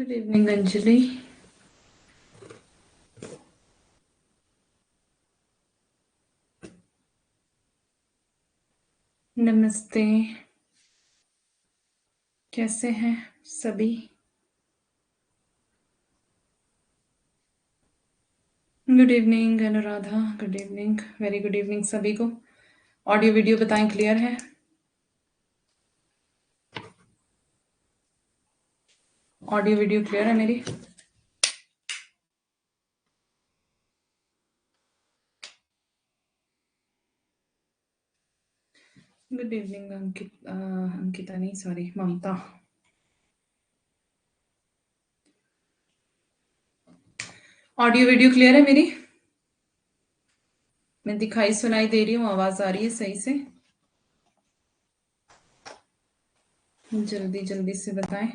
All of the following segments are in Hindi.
Good evening Anjali. नमस्ते। कैसे हैं सभी? Good evening Anuradha. Good evening, very good evening सभी को। ऑडियो वीडियो बताएं क्लियर है? ऑडियो वीडियो क्लियर है मेरी? गुड इवनिंग अंकिता नहीं, सॉरी, ममता। ऑडियो वीडियो क्लियर है मेरी? मैं दिखाई सुनाई दे रही हूँ? आवाज आ रही है सही से? जल्दी जल्दी से बताएं।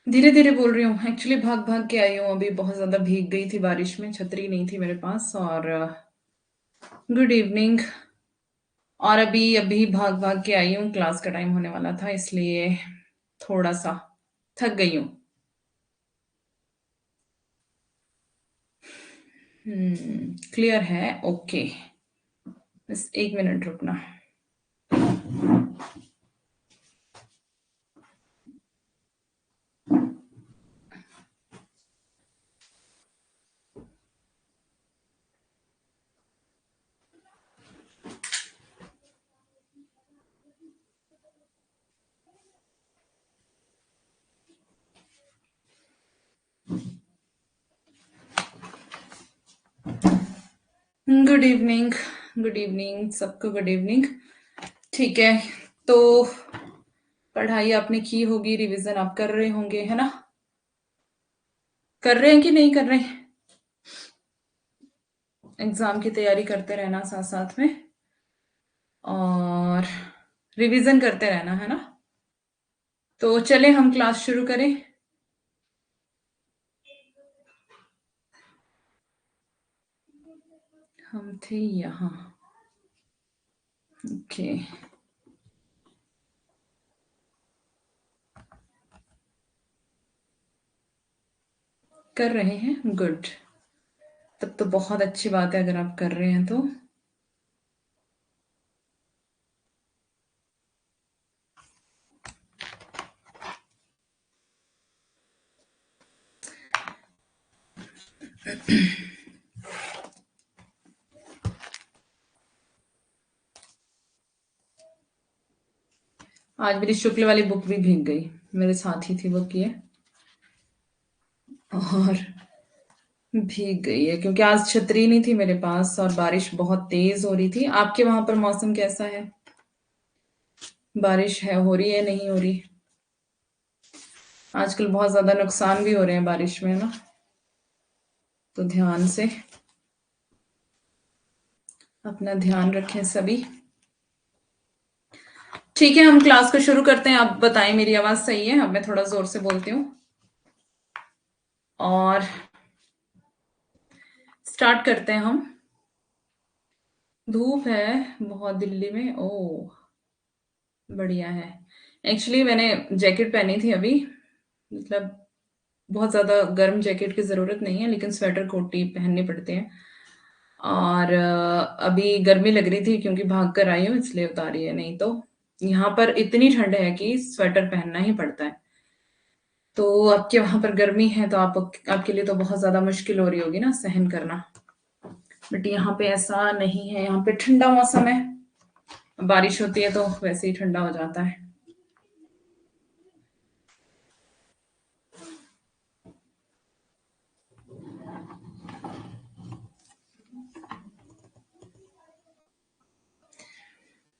धीरे धीरे बोल रही हूँ, एक्चुअली भाग भाग के आई हूँ। अभी बहुत ज्यादा भीग गई थी बारिश में, छतरी नहीं थी मेरे पास। और गुड इवनिंग। और अभी अभी भाग भाग के आई हूँ, क्लास का टाइम होने वाला था, इसलिए थोड़ा सा थक गई हूँ। क्लियर है? ओके। बस 1 मिनट रुकना। गुड इवनिंग, गुड इवनिंग सबको, गुड इवनिंग। ठीक है, तो पढ़ाई आपने की होगी, रिवीजन आप कर रहे होंगे, है ना? कर रहे हैं कि नहीं कर रहे? एग्जाम की तैयारी करते रहना साथ साथ में, और रिवीजन करते रहना, है ना? तो चले हम क्लास शुरू करें। हम थे यहाँ। ओके, कर रहे हैं, गुड। तब तो बहुत अच्छी बात है अगर आप कर रहे हैं तो। आज मेरी शुक्ल वाली बुक भी भीग गई, मेरे साथ ही थी वो किए, और भीग गई है क्योंकि आज छतरी नहीं थी मेरे पास और बारिश बहुत तेज हो रही थी। आपके वहां पर मौसम कैसा है? बारिश है, हो रही है, नहीं हो रही? आजकल बहुत ज्यादा नुकसान भी हो रहे हैं बारिश में ना, तो ध्यान से अपना ध्यान रखें सभी। ठीक है, हम क्लास को शुरू करते हैं। आप बताएं मेरी आवाज सही है? अब मैं थोड़ा जोर से बोलती हूँ और स्टार्ट करते हैं हम। धूप है बहुत दिल्ली में, ओह बढ़िया है। एक्चुअली मैंने जैकेट पहनी थी अभी, मतलब बहुत ज़्यादा गर्म जैकेट की ज़रूरत नहीं है, लेकिन स्वेटर कोट ही पहनने पड़ते हैं। और अभी गर्मी लग रही थी क्योंकि भाग कर आई हूँ, इसलिए उतारी है, नहीं तो यहाँ पर इतनी ठंड है कि स्वेटर पहनना ही पड़ता है। तो आपके वहां पर गर्मी है तो आपके लिए तो बहुत ज़्यादा मुश्किल हो रही होगी ना सहन करना, बट यहाँ पे ऐसा नहीं है, यहाँ पे ठंडा मौसम है। बारिश होती है तो वैसे ही ठंडा हो जाता है।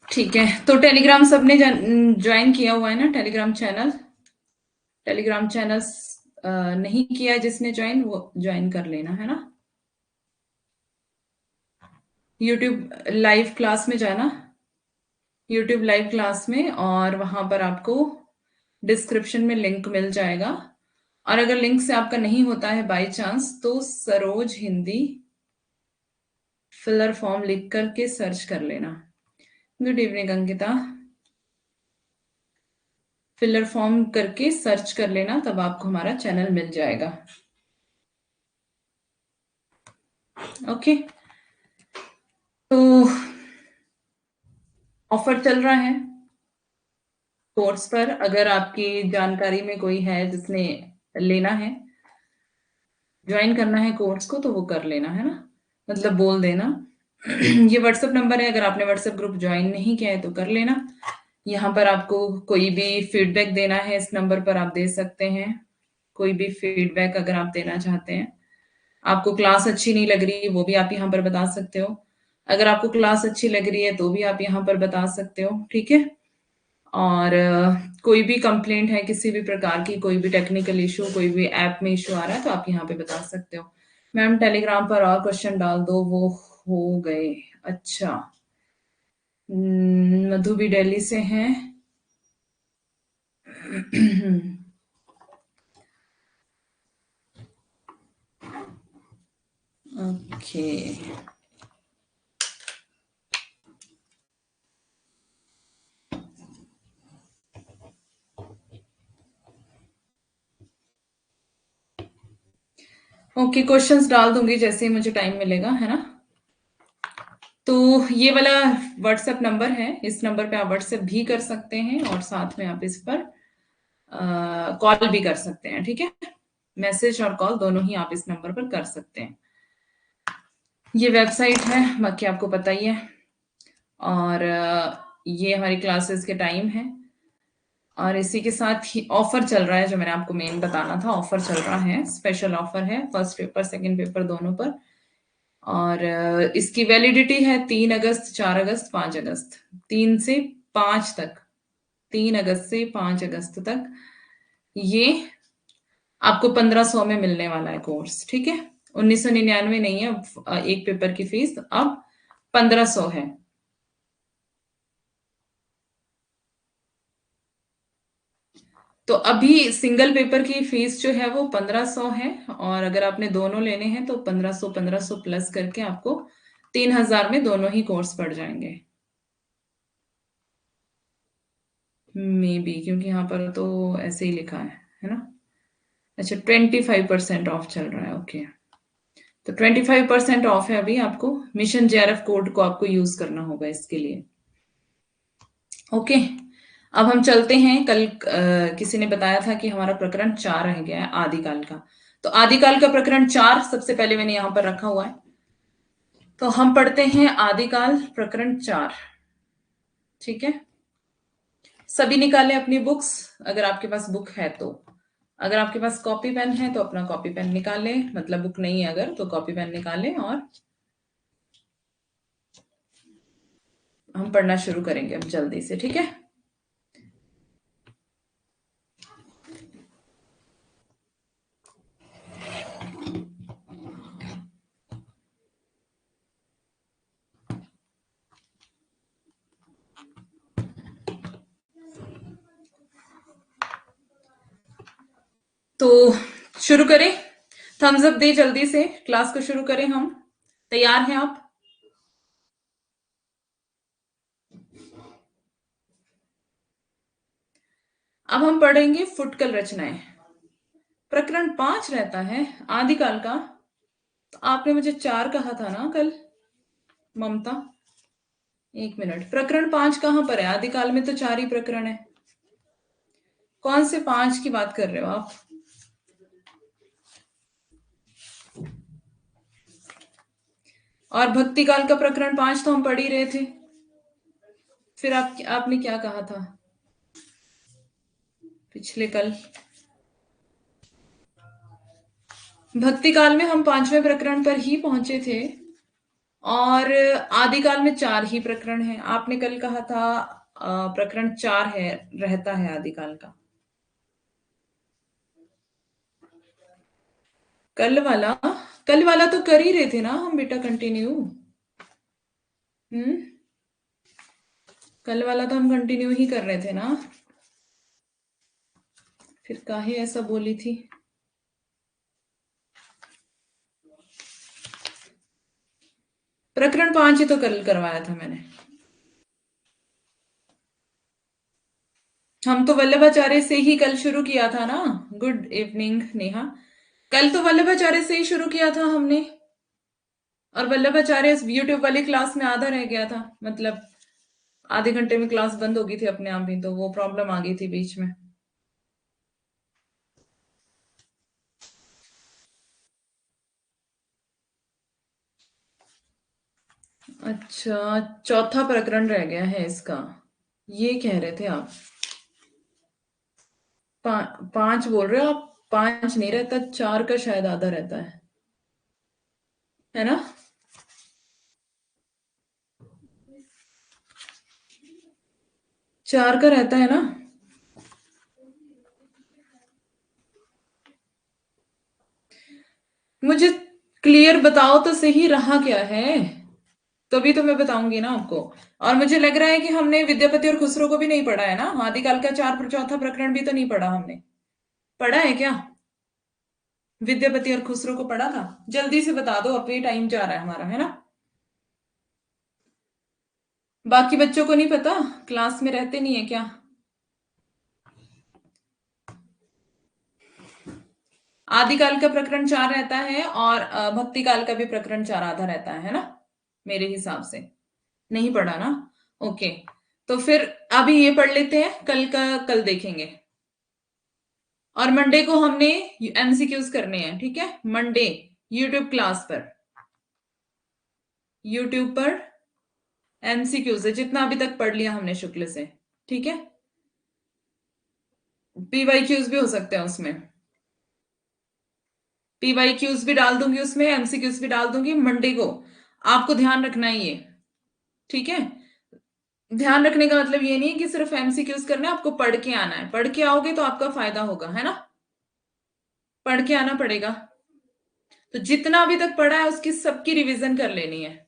ठीक है, तो टेलीग्राम सबने ज्वाइन किया हुआ है ना? टेलीग्राम चैनल, टेलीग्राम चैनल नहीं किया है जिसने ज्वाइन, वो ज्वाइन कर लेना, है ना? यूट्यूब लाइव क्लास में जाना, यूट्यूब लाइव क्लास में, और वहां पर आपको डिस्क्रिप्शन में लिंक मिल जाएगा। और अगर लिंक से आपका नहीं होता है बाय चांस, तो सरोज हिंदी फिलर फॉर्म लिख करके सर्च कर लेना। Good evening Ankita. Filler form करके सर्च कर लेना, तब आपको हमारा चैनल मिल जाएगा। ओके, तो ऑफर चल रहा है कोर्स पर। अगर आपकी जानकारी में कोई है जिसने लेना है, ज्वाइन करना है कोर्स को, तो वो कर लेना, है ना, मतलब बोल देना। ये व्हाट्सएप नंबर है, अगर आपने व्हाट्सएप ग्रुप ज्वाइन नहीं किया है तो कर लेना। यहाँ पर आपको कोई भी फीडबैक देना है, इस नंबर पर आप दे सकते हैं। कोई भी फीडबैक अगर आप देना चाहते हैं, आपको क्लास अच्छी नहीं लग रही वो भी आप यहाँ पर बता सकते हो। अगर आपको क्लास अच्छी लग रही है तो भी आप यहाँ पर बता सकते हो, ठीक है। और कोई भी कंप्लेंट है किसी भी प्रकार की, कोई भी टेक्निकल इशू, कोई भी ऐप में इशू आ रहा है, तो आप यहाँ पे बता सकते हो। मैम टेलीग्राम पर और क्वेश्चन डाल दो, वो हो गए। अच्छा, मधु भी दिल्ली से हैं। ओके, ओके, क्वेश्चंस डाल दूंगी जैसे ही मुझे टाइम मिलेगा, है ना। तो ये वाला व्हाट्सएप नंबर है, इस नंबर पे आप व्हाट्सएप भी कर सकते हैं और साथ में आप इस पर कॉल भी कर सकते हैं, ठीक है। मैसेज और कॉल दोनों ही आप इस नंबर पर कर सकते हैं। ये वेबसाइट है, बाकी आपको पता ही है। और ये हमारी क्लासेस के टाइम है। और इसी के साथ ही ऑफर चल रहा है, जो मैंने आपको मेन बताना था, ऑफर चल रहा है, स्पेशल ऑफर है फर्स्ट पेपर सेकंड पेपर दोनों पर। और इसकी वैलिडिटी है 3 अगस्त, 4 अगस्त, 5 अगस्त, 3 से 5 तक, 3 अगस्त से 5 अगस्त तक। ये आपको 1500 में मिलने वाला है कोर्स, ठीक है। 1999 नहीं है अब, एक पेपर की फीस अब 1500 है। तो अभी सिंगल पेपर की फीस जो है वो 1500 है, और अगर आपने दोनों लेने हैं तो 1500 1500 प्लस करके आपको 3000 में दोनों ही कोर्स पड़ जाएंगे। मे बी, क्योंकि यहाँ पर तो ऐसे ही लिखा है ना। अच्छा, 25% ऑफ चल रहा है, ओके। तो 25% ऑफ है अभी आपको। मिशन जेआरएफ कोड को आपको यूज करना होगा इसके लिए। ओके, अब हम चलते हैं। कल किसी ने बताया था कि हमारा प्रकरण 4 रह गया है, आदिकाल का। तो आदिकाल का प्रकरण 4 सबसे पहले मैंने यहां पर रखा हुआ है। तो हम पढ़ते हैं आदिकाल प्रकरण 4, ठीक है। सभी निकालें अपनी बुक्स, अगर आपके पास बुक है तो। अगर आपके पास कॉपी पेन है तो अपना कॉपी पेन निकालें, मतलब बुक नहीं है अगर, तो कॉपी पेन निकालें और हम पढ़ना शुरू करेंगे अब जल्दी से, ठीक है। तो शुरू करें, थम्स अप दे जल्दी से, क्लास को शुरू करें हम। तैयार हैं आप? अब हम पढ़ेंगे फुटकल रचनाएं। प्रकरण 5 रहता है आदिकाल का। तो आपने मुझे 4 कहा था ना कल, ममता। एक मिनट, प्रकरण 5 कहां पर है? आदिकाल में तो 4 ही प्रकरण है। कौन से 5 की बात कर रहे हो आप? और भक्ति काल का प्रकरण 5 तो हम पढ़ ही रहे थे। फिर आपने क्या कहा था पिछले कल? भक्ति काल में हम 5वें प्रकरण पर ही पहुंचे थे, और आदिकाल में 4 ही प्रकरण हैं। आपने कल कहा था प्रकरण 4 है, रहता है आदिकाल का। कल वाला, कल वाला तो कर ही रहे थे ना हम बेटा, कंटिन्यू। हम्म, कल वाला तो हम कंटिन्यू ही कर रहे थे ना। फिर काहे ऐसा बोली थी? प्रकरण 5 ही तो कल करवाया था मैंने। हम तो वल्लभाचार्य से ही कल शुरू किया था ना। Good evening Neha. कल तो वल्लभाचार्य से ही शुरू किया था हमने। और वल्लभाचार्य यूट्यूब वाली क्लास में आधा रह गया था, मतलब आधे घंटे में क्लास बंद हो गई थी अपने आप ही, तो वो प्रॉब्लम आ गई थी बीच में। अच्छा, चौथा प्रकरण रह गया है इसका, ये कह रहे थे आप। 5 बोल रहे हो आप? 5 नहीं रहता, 4 का शायद आधा रहता है ना? 4 का रहता है ना? मुझे क्लियर बताओ तो सही, रहा क्या है? तभी तो मैं बताऊंगी ना आपको। और मुझे लग रहा है कि हमने विद्यापति और खुसरो को भी नहीं पढ़ा है ना, आदिकाल का चौथा प्रकरण भी तो नहीं पढ़ा हमने। पढ़ा है क्या? विद्यापति और खुसरो को पढ़ा था? जल्दी से बता दो, अब ये टाइम जा रहा है हमारा, है ना? बाकी बच्चों को नहीं पता? क्लास में रहते नहीं है क्या? आदिकाल का प्रकरण 4 रहता है, और भक्ति काल का भी प्रकरण 4 आधा रहता है ना, मेरे हिसाब से। नहीं पढ़ा ना? ओके। तो फिर अभी ये पढ़ लेते हैं, कल का कल देखेंगे। और मंडे को हमने एमसीक्यूज करने हैं, ठीक है? मंडे यूट्यूब क्लास पर, यूट्यूब पर एमसीक्यूज है, जितना अभी तक पढ़ लिया हमने शुक्ल से, ठीक है? पीवाईक्यूज भी हो सकते हैं उसमें। पीवाईक्यूज भी डाल दूंगी उसमें, एमसीक्यूज भी डाल दूंगी मंडे को। आपको ध्यान रखना है ये, ठीक है? ध्यान रखने का मतलब ये नहीं है कि सिर्फ एमसीक्यूज करना है, आपको पढ़ के आना है। पढ़ के आओगे तो आपका फायदा होगा, है ना? पढ़ के आना पड़ेगा। तो जितना अभी तक पढ़ा है उसकी सबकी रिवीजन कर लेनी है।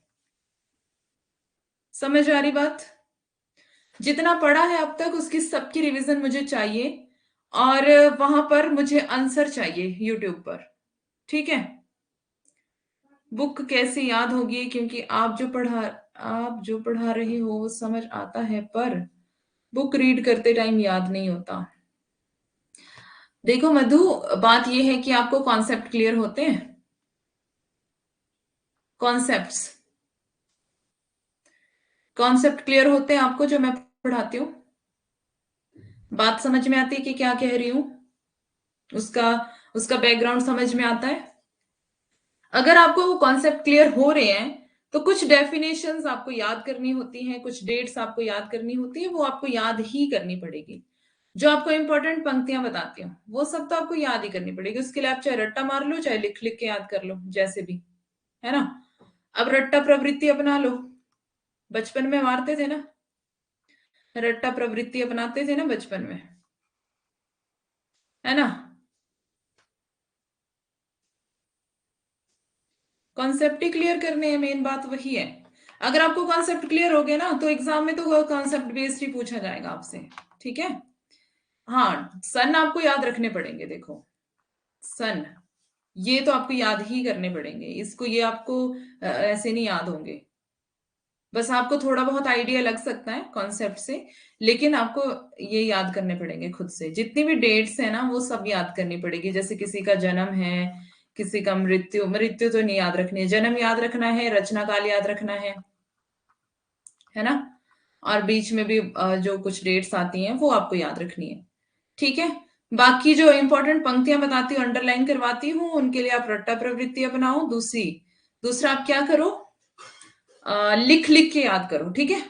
समझ आ रही बात? जितना पढ़ा है अब तक उसकी सबकी रिवीजन मुझे चाहिए। और वहां पर मुझे आंसर चाहिए यूट्यूब पर, ठीक है? बुक कैसे याद होगी, क्योंकि आप जो पढ़ा रहे हो वो समझ आता है, पर बुक रीड करते टाइम याद नहीं होता। देखो मधु, बात ये है कि आपको कॉन्सेप्ट क्लियर होते हैं। कॉन्सेप्ट्स कॉन्सेप्ट क्लियर होते हैं आपको, जो मैं पढ़ाती हूँ? बात समझ में आती है कि क्या कह रही हूँ? उसका उसका बैकग्राउंड समझ में आता है? अगर आपको वो कॉन्सेप्ट क्लियर हो रहे हैं, तो कुछ डेफिनेशंस आपको याद करनी होती हैं, कुछ डेट्स आपको याद करनी होती है, वो आपको याद ही करनी पड़ेगी। जो आपको इंपॉर्टेंट पंक्तियां बताती हूँ वो सब तो आपको याद ही करनी पड़ेगी। उसके लिए आप चाहे रट्टा मार लो, चाहे लिख लिख के याद कर लो, जैसे भी, है ना? अब रट्टा प्रवृत्ति अपना लो। बचपन में मारते थे ना? रट्टा प्रवृत्ति अपनाते थे ना बचपन में, है ना? कॉन्सेप्ट ही क्लियर करने हैं, मेन बात वही है। अगर आपको कॉन्सेप्ट क्लियर हो गया ना, तो एग्जाम में तो कॉन्सेप्ट बेस्ड ही पूछा जाएगा आपसे, ठीक है? हाँ, सन आपको याद रखने पड़ेंगे, देखो। सन, ये तो आपको याद ही करने पड़ेंगे, इसको ये आपको ऐसे नहीं याद होंगे। बस आपको थोड़ा बहुत आइडिया लग सकता है कॉन्सेप्ट से, लेकिन आपको ये याद करने पड़ेंगे खुद से। जितनी भी डेट्स है ना, वो सब याद करनी पड़ेगी। जैसे किसी का जन्म है, किसी का मृत्यु, मृत्यु तो नहीं याद रखनी है, जन्म याद रखना है, रचना काल याद रखना है ना? और बीच में भी जो कुछ डेट्स आती हैं वो आपको याद रखनी है, ठीक है? बाकी जो इंपॉर्टेंट पंक्तियां बताती हूँ, अंडरलाइन करवाती हूँ, उनके लिए आप रट्टा प्रवृत्ति अपनाओ। दूसरा आप क्या करो, लिख लिख के याद करो, ठीक है?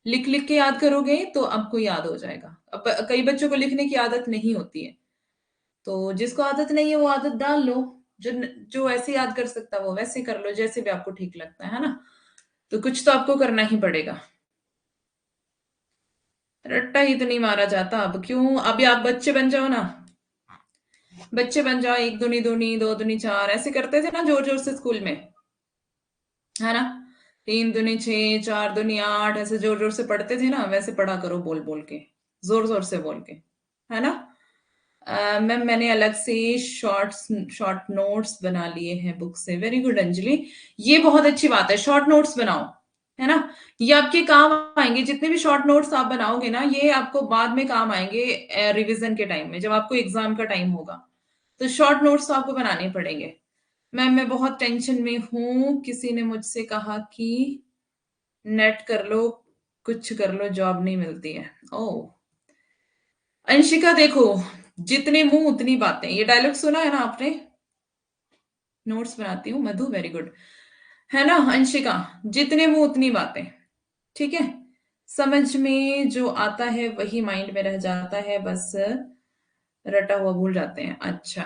लिख लिख के याद करोगे तो आपको याद हो जाएगा। अब कई बच्चों को लिखने की आदत नहीं होती है, तो जिसको आदत नहीं है वो आदत डाल लो। जो जो ऐसे याद कर सकता है वो वैसे कर लो, जैसे भी आपको ठीक लगता है ना? तो कुछ तो आपको करना ही पड़ेगा। रट्टा ही तो नहीं मारा जाता अब, क्यों? अभी आप बच्चे बन जाओ ना, बच्चे बन जाओ। एक दूनी दूनी, दो दूनी चार, ऐसे करते थे ना जोर जोर से स्कूल में, है ना? तीन दूनी छह, चार दूनी आठ, ऐसे जोर जोर से पढ़ते थे ना, वैसे पढ़ा करो, बोल बोल के, जोर जोर से बोल के, है ना? मैम मैंने अलग से शॉर्ट नोट्स बना लिए हैं बुक से। वेरी गुड अंजलि, ये बहुत अच्छी बात है, शॉर्ट नोट्स बनाओ, है ना। ये आपके काम आएंगे, जितने भी शॉर्ट नोट्स आप बनाओगे ना, ये आपको बाद में काम आएंगे रिवीजन के टाइम में, जब आपको एग्जाम का टाइम होगा। तो शॉर्ट नोट्स तो आपको बनाने पड़ेंगे। मैम मैं बहुत टेंशन में हूँ, किसी ने मुझसे कहा कि नेट कर लो, कुछ कर लो, जॉब नहीं मिलती है। ओह अंशिका देखो, जितने मुंह उतनी बातें, ये डायलॉग सुना है ना आपने। नोट्स बनाती हूँ मधु, वेरी गुड, है ना अंशिका। जितने मुंह उतनी बातें, ठीक है। समझ में जो आता है वही माइंड में रह जाता है, बस रटा हुआ भूल जाते हैं। अच्छा,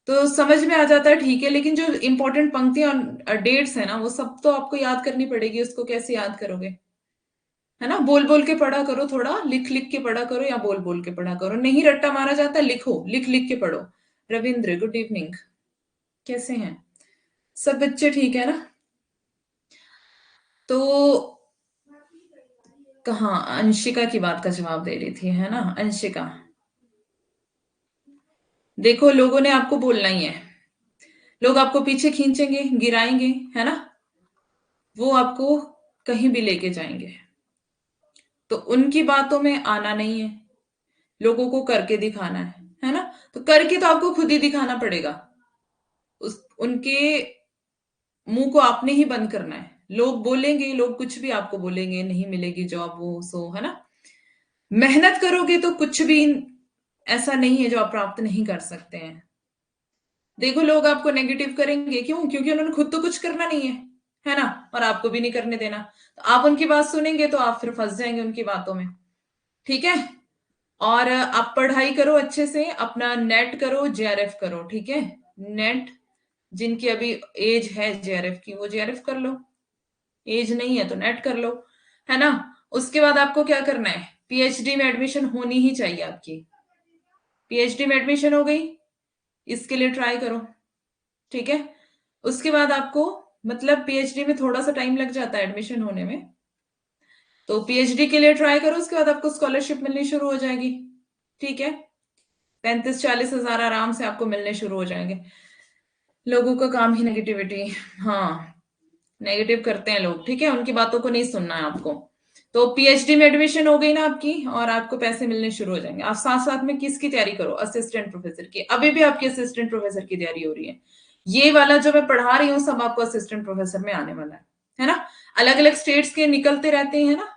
तो समझ में आ जाता है, ठीक है, लेकिन जो इंपॉर्टेंट पंक्तियां और डेट्स है ना, वो सब तो आपको याद करनी पड़ेगी। उसको कैसे याद करोगे, है ना। बोल बोल के पढ़ा करो, थोड़ा लिख लिख के पढ़ा करो, या बोल बोल के पढ़ा करो। नहीं रट्टा मारा जाता, लिखो, लिख लिख के पढ़ो। रविंद्र गुड इवनिंग, कैसे हैं सब बच्चे, ठीक है ना। तो कहाँ अंशिका की बात का जवाब दे रही थी, है ना अंशिका। देखो लोगों ने आपको बोलना ही है, लोग आपको पीछे खींचेंगे, गिराएंगे, है ना। वो आपको कहीं भी लेके जाएंगे, तो उनकी बातों में आना नहीं है, लोगों को करके दिखाना है ना। तो करके तो आपको खुद ही दिखाना पड़ेगा। उस उनके मुंह को आपने ही बंद करना है। लोग बोलेंगे, लोग कुछ भी आपको बोलेंगे, नहीं मिलेगी जॉब, वो सो, है ना। मेहनत करोगे तो कुछ भी ऐसा नहीं है जो आप प्राप्त नहीं कर सकते हैं। देखो लोग आपको नेगेटिव करेंगे, क्यों? क्योंकि उन्होंने खुद तो कुछ करना नहीं है ना, और आपको भी नहीं करने देना। तो आप उनकी बात सुनेंगे तो आप फिर फंस जाएंगे उनकी बातों में, ठीक है। और आप पढ़ाई करो अच्छे से, अपना नेट करो, जेआरएफ करो, ठीक है। नेट, जिनकी अभी एज है जेआरएफ की, वो जेआरएफ कर लो। एज नहीं है तो नेट कर लो, है ना। उसके बाद आपको क्या करना है, पीएचडी में एडमिशन होनी ही चाहिए आपकी। पीएचडी में एडमिशन हो गई, इसके लिए ट्राई करो, ठीक है। उसके बाद आपको, मतलब पीएचडी में थोड़ा सा टाइम लग जाता है एडमिशन होने में, तो पीएचडी के लिए ट्राई करो। उसके बाद आपको स्कॉलरशिप मिलनी शुरू हो जाएगी, ठीक है। 35-40 हजार आराम से आपको मिलने शुरू हो जाएंगे। लोगों का काम ही नेगेटिविटी, हाँ, नेगेटिव करते हैं लोग, ठीक है। उनकी बातों को नहीं सुनना है आपको। तो पीएचडी में एडमिशन हो गई ना आपकी, और आपको पैसे मिलने शुरू हो जाएंगे। आप साथ साथ में किसकी तैयारी करो, असिस्टेंट प्रोफेसर की। अभी भी आपकी असिस्टेंट प्रोफेसर की तैयारी हो रही है। ये वाला जो मैं पढ़ा रही हूँ सब आपको असिस्टेंट प्रोफेसर में आने वाला है ना। अलग अलग स्टेट्स के निकलते रहते हैं ना,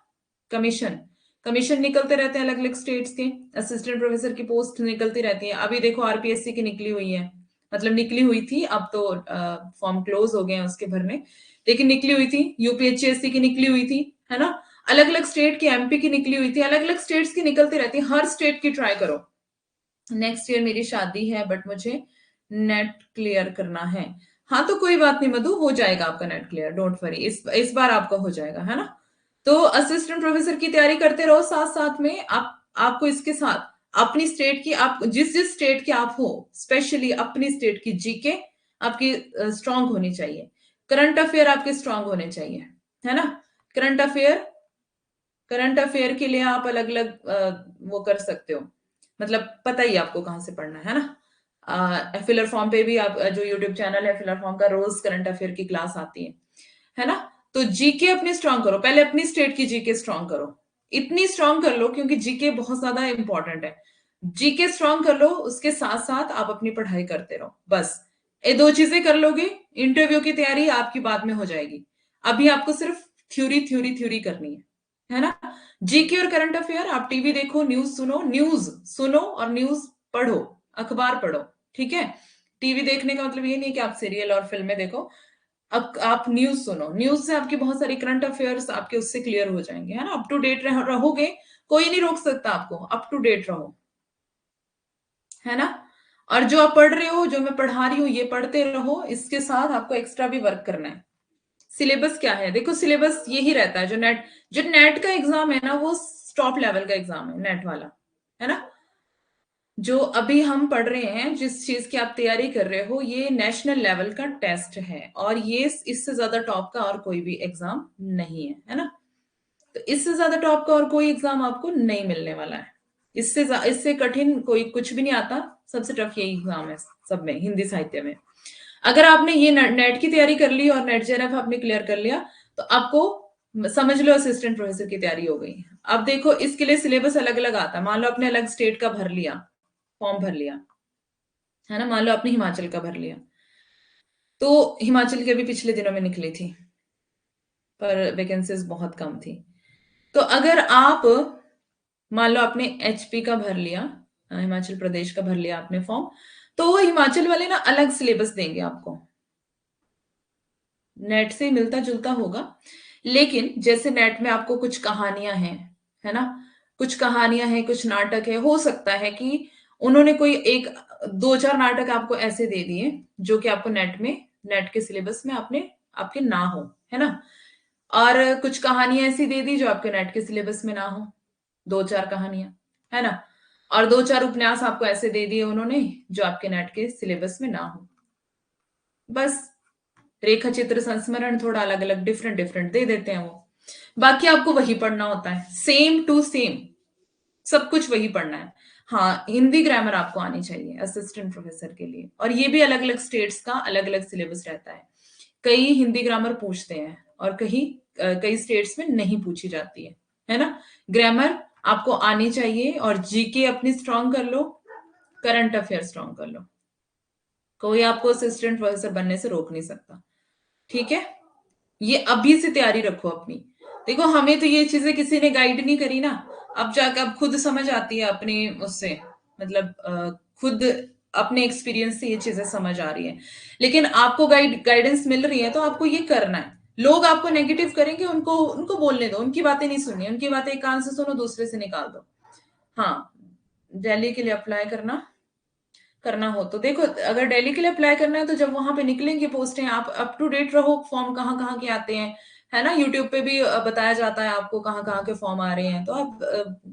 कमीशन, कमीशन निकलते रहते हैं अलग अलग स्टेट्स के। असिस्टेंट प्रोफेसर की पोस्ट निकलती रहती है। अभी देखो आरपीएससी की निकली हुई है, मतलब निकली हुई थी, अब तो फॉर्म क्लोज हो गए हैं उसके भरने, लेकिन निकली हुई थी। यूपीएचएससी की निकली हुई थी, है ना। अलग अलग स्टेट की, एमपी की निकली हुई थी, अलग अलग स्टेट्स की निकलती रहती है। हर स्टेट की ट्राई करो। नेक्स्ट ईयर मेरी शादी है, बट मुझे नेट क्लियर करना है। हाँ तो कोई बात नहीं मधु, हो जाएगा आपका नेट क्लियर, डोंट वरी, इस बार आपका हो जाएगा, है ना। तो असिस्टेंट प्रोफेसर की तैयारी करते रहो साथ साथ में। आप आपको इसके साथ अपनी स्टेट की, आप जिस जिस स्टेट के आप हो, स्पेशली अपनी स्टेट की जीके आपकी स्ट्रांग होनी चाहिए। करंट अफेयर आपके स्ट्रांग होने चाहिए, है ना। करंट अफेयर, करंट अफेयर के लिए आप अलग अलग वो कर सकते हो, मतलब पता ही आपको कहाँ से पढ़ना है ना। फिलर फॉर्म पे भी आप, जो यूट्यूब चैनल है फिलर फॉर्म का, रोज करंट अफेयर की क्लास आती है ना। तो जीके अपनी स्ट्रांग करो, पहले अपनी स्टेट की जीके स्ट्रांग करो। इतनी स्ट्रांग कर लो क्योंकि जीके बहुत ज्यादा इंपॉर्टेंट है। जीके स्ट्रांग कर लो, उसके साथ साथ आप अपनी पढ़ाई करते रहो, बस ये दो चीजें कर लोगे, इंटरव्यू की तैयारी आपकी बाद में हो जाएगी। अभी आपको सिर्फ थ्योरी थ्योरी थ्योरी करनी है ना। जीके और करंट अफेयर, आप टीवी देखो, न्यूज सुनो, न्यूज सुनो और न्यूज पढ़ो, अखबार पढ़ो, ठीक है। टीवी देखने का मतलब ये नहीं कि आप सीरियल और फिल्में देखो। अब आप न्यूज सुनो, न्यूज से आपकी बहुत सारी करंट अफेयर्स आपके उससे क्लियर हो जाएंगे, है ना। अप टू डेट रहोगे, कोई नहीं रोक सकता आपको, अप टू डेट रहो, है ना। और जो आप पढ़ रहे हो, जो मैं पढ़ा रही हूँ, ये पढ़ते रहो, इसके साथ आपको एक्स्ट्रा भी वर्क करना है। सिलेबस क्या है, देखो सिलेबस यही रहता है। जो नेट का एग्जाम है ना, वो टॉप लेवल का एग्जाम है नेट वाला, है ना। जो अभी हम पढ़ रहे हैं, जिस चीज की आप तैयारी कर रहे हो, ये नेशनल लेवल का टेस्ट है, और ये इससे ज्यादा टॉप का और कोई भी एग्जाम नहीं है, है ना। तो इससे ज्यादा टॉप का और कोई एग्जाम आपको नहीं मिलने वाला है। इससे कठिन कोई कुछ भी नहीं आता। सबसे टफ यही एग्जाम है सब में, हिंदी साहित्य में। अगर आपने ये नेट की तैयारी कर ली और नेट जेआरएफ आपने क्लियर कर लिया, तो आपको समझ लो असिस्टेंट प्रोफेसर की तैयारी हो गई। अब देखो इसके लिए सिलेबस अलग अलग आता है। मान लो आपने अलग स्टेट का भर लिया, फॉर्म भर लिया, है ना। मान लो आपने हिमाचल का भर लिया, तो हिमाचल की अभी पिछले दिनों में निकली थी, पर वैकेंसीज बहुत कम थी। तो अगर आप मान लो आपने एचपी का भर लिया, हिमाचल प्रदेश का भर लिया आपने फॉर्म, तो वो हिमाचल वाले ना अलग सिलेबस देंगे आपको, नेट से मिलता जुलता होगा। लेकिन जैसे नेट में आपको कुछ कहानियां हैं, है ना, कुछ कहानियां हैं, कुछ नाटक है, हो सकता है कि उन्होंने कोई एक दो चार नाटक आपको ऐसे दे दिए जो कि आपको नेट में, नेट के सिलेबस में आपने आपके ना हो, है ना। और कुछ कहानियां ऐसी दे दी जो आपके नेट के सिलेबस में ना हो, दो चार कहानियां, है ना। और दो चार उपन्यास आपको ऐसे दे दिए उन्होंने जो आपके नेट के सिलेबस में ना हो। बस रेखा चित्र संस्मरण थोड़ा अलग अलग डिफरेंट डिफरेंट दे देते हैं वो। बाकी आपको वही पढ़ना होता है, सेम टू सेम, सब कुछ वही पढ़ना है। हाँ, हिंदी ग्रामर आपको आनी चाहिए असिस्टेंट प्रोफेसर के लिए। और ये भी अलग अलग स्टेट्स का अलग अलग सिलेबस रहता है। कई हिंदी ग्रामर पूछते हैं और कई स्टेट्स में नहीं पूछी जाती है ना। ग्रामर आपको आनी चाहिए और जीके अपनी स्ट्रांग कर लो, करंट अफेयर स्ट्रांग कर लो। कोई आपको असिस्टेंट प्रोफेसर बनने से रोक नहीं सकता, ठीक है। ये अभी से तैयारी रखो अपनी। देखो हमें तो ये चीजें किसी ने गाइड नहीं करी ना, अब जाकर अब खुद समझ आती है अपने उससे, मतलब खुद अपने एक्सपीरियंस से ये चीजें समझ आ रही है। लेकिन आपको गाइडेंस मिल रही है तो आपको ये करना है। लोग आपको नेगेटिव करेंगे, उनको उनको बोलने दो, उनकी बातें नहीं सुननी, उनकी बातें एक कान से सुनो दूसरे से निकाल दो। हाँ, दिल्ली के लिए अप्लाई करना हो तो देखो, अगर दिल्ली के लिए अप्लाई करना है तो जब वहां पे निकलेंगे पोस्टें, आप अप टू डेट रहो, फॉर्म कहाँ कहाँ के आते हैं, है ना। यूट्यूब पे भी बताया जाता है आपको कहाँ कहाँ के फॉर्म आ रहे हैं। तो आप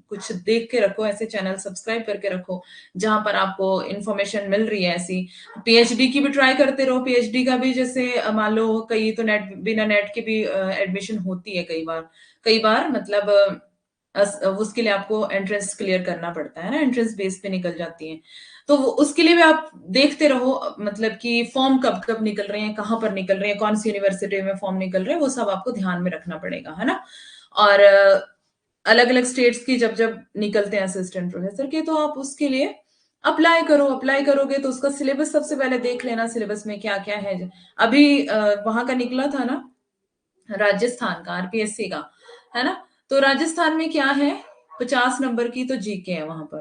कुछ देख के रखो, ऐसे चैनल सब्सक्राइब करके रखो जहां पर आपको इन्फॉर्मेशन मिल रही है ऐसी। पीएचडी की भी ट्राई करते रहो, पीएचडी का भी जैसे मान लो कई तो नेट, बिना नेट के भी एडमिशन होती है कई बार मतलब उसके लिए आपको एंट्रेंस क्लियर करना पड़ता है ना, एंट्रेंस बेस पे निकल जाती है। तो उसके लिए भी आप देखते रहो, मतलब कि फॉर्म कब कब निकल रहे हैं, कहाँ पर निकल रहे हैं, कौन सी यूनिवर्सिटी में फॉर्म निकल रहे हैं, वो सब आपको ध्यान में रखना पड़ेगा, है ना। और अलग अलग स्टेट्स की जब जब निकलते हैं असिस्टेंट प्रोफेसर के, तो आप उसके लिए अप्लाई करो। अप्लाई करोगे तो उसका सिलेबस सबसे पहले देख लेना, सिलेबस में क्या क्या है। अभी वहां का निकला था ना, राजस्थान का, आरपीएससी का, है ना। तो राजस्थान में क्या है, 50 नंबर की तो जीके है वहां पर,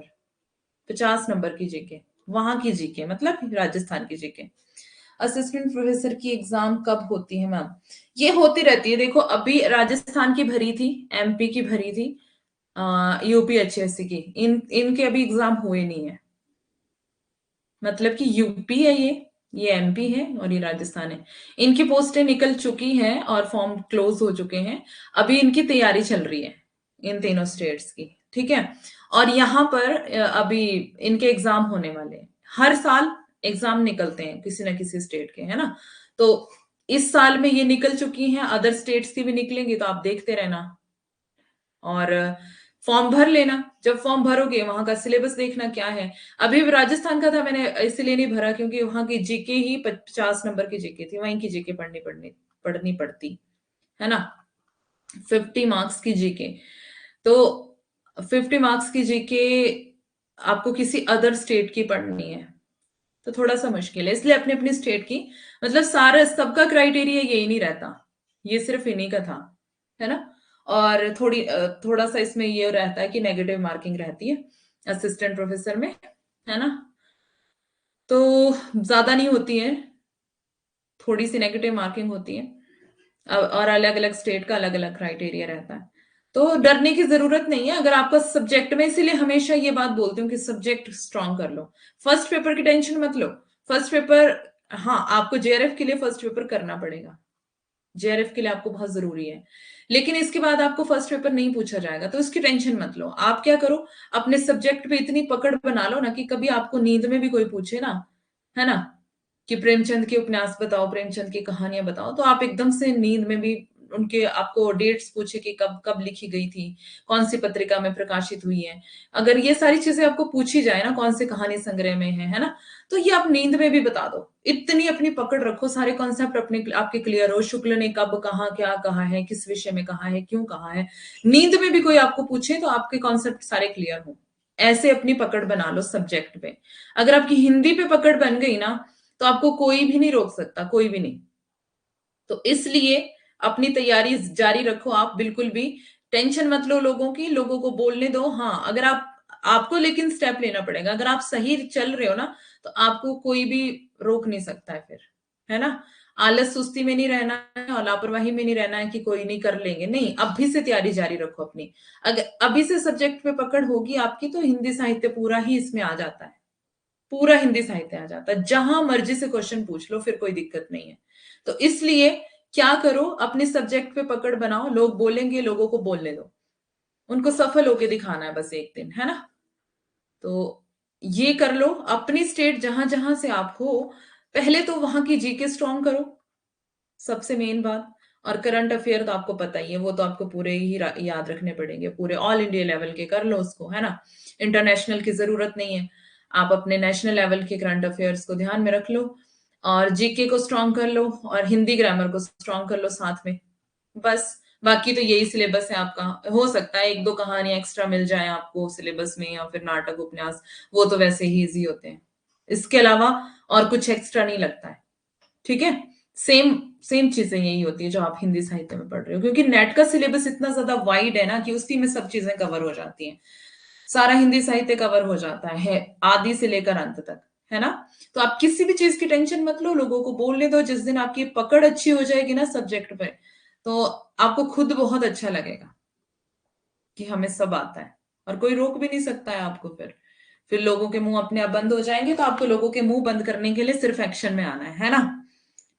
50 नंबर की जीके, वहां की जीके मतलब राजस्थान की जीके। असिस्टेंट प्रोफेसर की एग्जाम कब होती है मैम? ये होती रहती है, देखो अभी राजस्थान की भरी थी, एमपी की भरी थी, यूपी एचएससी की, इनके अभी एग्जाम हुए नहीं है। मतलब कि यूपी है ये एमपी है और ये राजस्थान है। इनकी पोस्टें निकल चुकी हैं और फॉर्म क्लोज हो चुके हैं। अभी इनकी तैयारी चल रही है इन तीनों स्टेट्स की, ठीक है। और यहाँ पर अभी इनके एग्जाम होने वाले हैं। हर साल एग्जाम निकलते हैं किसी ना किसी स्टेट के, है ना। तो इस साल में ये निकल चुकी हैं, अदर स्टेट्स की भी निकलेंगी, तो आप देखते रहना। और फॉर्म भर लेना, जब फॉर्म भरोगे वहां का सिलेबस देखना क्या है। अभी भी राजस्थान का था, मैंने इसलिए नहीं भरा क्योंकि वहां की जीके ही 50 नंबर की जीके थी, वहीं की जीके पढ़नी पड़ती, है ना। 50 मार्क्स की जीके, तो 50 मार्क्स की जीके आपको किसी अदर स्टेट की पढ़नी है, तो थोड़ा सा मुश्किल है। इसलिए अपने अपनी स्टेट की, मतलब सारा सबका क्राइटेरिया यही नहीं रहता, ये सिर्फ इन्हीं का था, है ना। और थोड़ा सा इसमें ये रहता है कि नेगेटिव मार्किंग रहती है असिस्टेंट प्रोफेसर में, है ना। तो ज्यादा नहीं होती है, थोड़ी सी नेगेटिव मार्किंग होती है। और अलग अलग स्टेट का अलग अलग क्राइटेरिया रहता है। तो डरने की जरूरत नहीं है अगर आपका सब्जेक्ट में, इसीलिए हमेशा ये बात बोलती हूँ कि सब्जेक्ट स्ट्रांग कर लो। फर्स्ट पेपर की टेंशन मत लो। फर्स्ट पेपर, हाँ आपको जेआरएफ के लिए फर्स्ट पेपर करना पड़ेगा, जेआरएफ के लिए आपको बहुत जरूरी है। लेकिन इसके बाद आपको फर्स्ट पेपर नहीं पूछा जाएगा, तो इसकी टेंशन मत लो। आप क्या करो, अपने सब्जेक्ट पे इतनी पकड़ बना लो ना कि कभी आपको नींद में भी कोई पूछे ना, है ना, कि प्रेमचंद के उपन्यास बताओ, प्रेमचंद की कहानियां बताओ, तो आप एकदम से नींद में भी उनके आपको डेट्स पूछे कि कब कब लिखी गई थी, कौन सी पत्रिका में प्रकाशित हुई है, अगर ये सारी चीजें आपको पूछी जाए ना, कौन से कहानी संग्रह में है ना, तो ये आप नींद में भी बता दो। इतनी अपनी पकड़ रखो, सारे कॉन्सेप्ट अपने आपके क्लियर हो, शुक्ल ने कब कहा, क्या कहा है, किस विषय में कहा है, क्यों कहा है, नींद में भी कोई आपको पूछे तो आपके कॉन्सेप्ट सारे क्लियर हो। ऐसे अपनी पकड़ बना लो सब्जेक्ट पे। अगर आपकी हिंदी पे पकड़ बन गई ना, तो आपको कोई भी नहीं रोक सकता, कोई भी नहीं। तो इसलिए अपनी तैयारी जारी रखो, आप बिल्कुल भी टेंशन मत लो लोगों की, लोगों को बोलने दो। हाँ, अगर आपको लेकिन स्टेप लेना पड़ेगा। अगर आप सही चल रहे हो ना, तो आपको कोई भी रोक नहीं सकता है फिर, है ना। आलस सुस्ती में नहीं रहना है और लापरवाही में नहीं रहना है कि कोई नहीं कर लेंगे, नहीं, अभी से तैयारी जारी रखो अपनी। अगर अभी से सब्जेक्ट पे पकड़ होगी आपकी, तो हिंदी साहित्य पूरा ही इसमें आ जाता है, पूरा हिंदी साहित्य आ जाता है, जहां मर्जी से क्वेश्चन पूछ लो, फिर कोई दिक्कत नहीं है। तो इसलिए क्या करो, अपने सब्जेक्ट पे पकड़ बनाओ, लोग बोलेंगे, लोगों को बोलने दो, उनको सफल होके दिखाना है बस एक दिन, है ना। तो ये कर लो, अपनी स्टेट जहां जहां से आप हो, पहले तो वहां की जीके स्ट्रॉन्ग करो, सबसे मेन बात। और करंट अफेयर तो आपको पता ही है, वो तो आपको पूरे ही याद रखने पड़ेंगे, पूरे ऑल इंडिया लेवल के कर लो उसको, है ना। इंटरनेशनल की जरूरत नहीं है, आप अपने नेशनल लेवल के करंट अफेयर्स को ध्यान में रख लो, और जीके को स्ट्रॉन्ग कर लो, और हिंदी ग्रामर को स्ट्रॉन्ग कर लो साथ में। बस, बाकी तो यही सिलेबस है आपका। हो सकता है एक दो कहानियां एक्स्ट्रा मिल जाए आपको सिलेबस में, या फिर नाटक उपन्यास, वो तो वैसे ही इजी होते हैं। इसके अलावा और कुछ एक्स्ट्रा नहीं लगता है, ठीक है। सेम सेम चीजें यही होती है जो आप हिंदी साहित्य में पढ़ रहे हो, क्योंकि नेट का सिलेबस इतना ज्यादा वाइड है ना, कि उसी में सब चीजें कवर हो जाती हैं। सारा हिंदी साहित्य कवर हो जाता है आदि से लेकर अंत तक, है ना। तो आप किसी भी चीज की टेंशन मत लो, लोगों को बोलने दो। जिस दिन आपकी पकड़ अच्छी हो जाएगी ना सब्जेक्ट पे, तो आपको खुद बहुत अच्छा लगेगा कि हमें सब आता है, और कोई रोक भी नहीं सकता है आपको। फिर लोगों के मुंह अपने आप बंद हो जाएंगे, तो आपको लोगों के मुंह बंद करने के लिए सिर्फ एक्शन में आना है ना।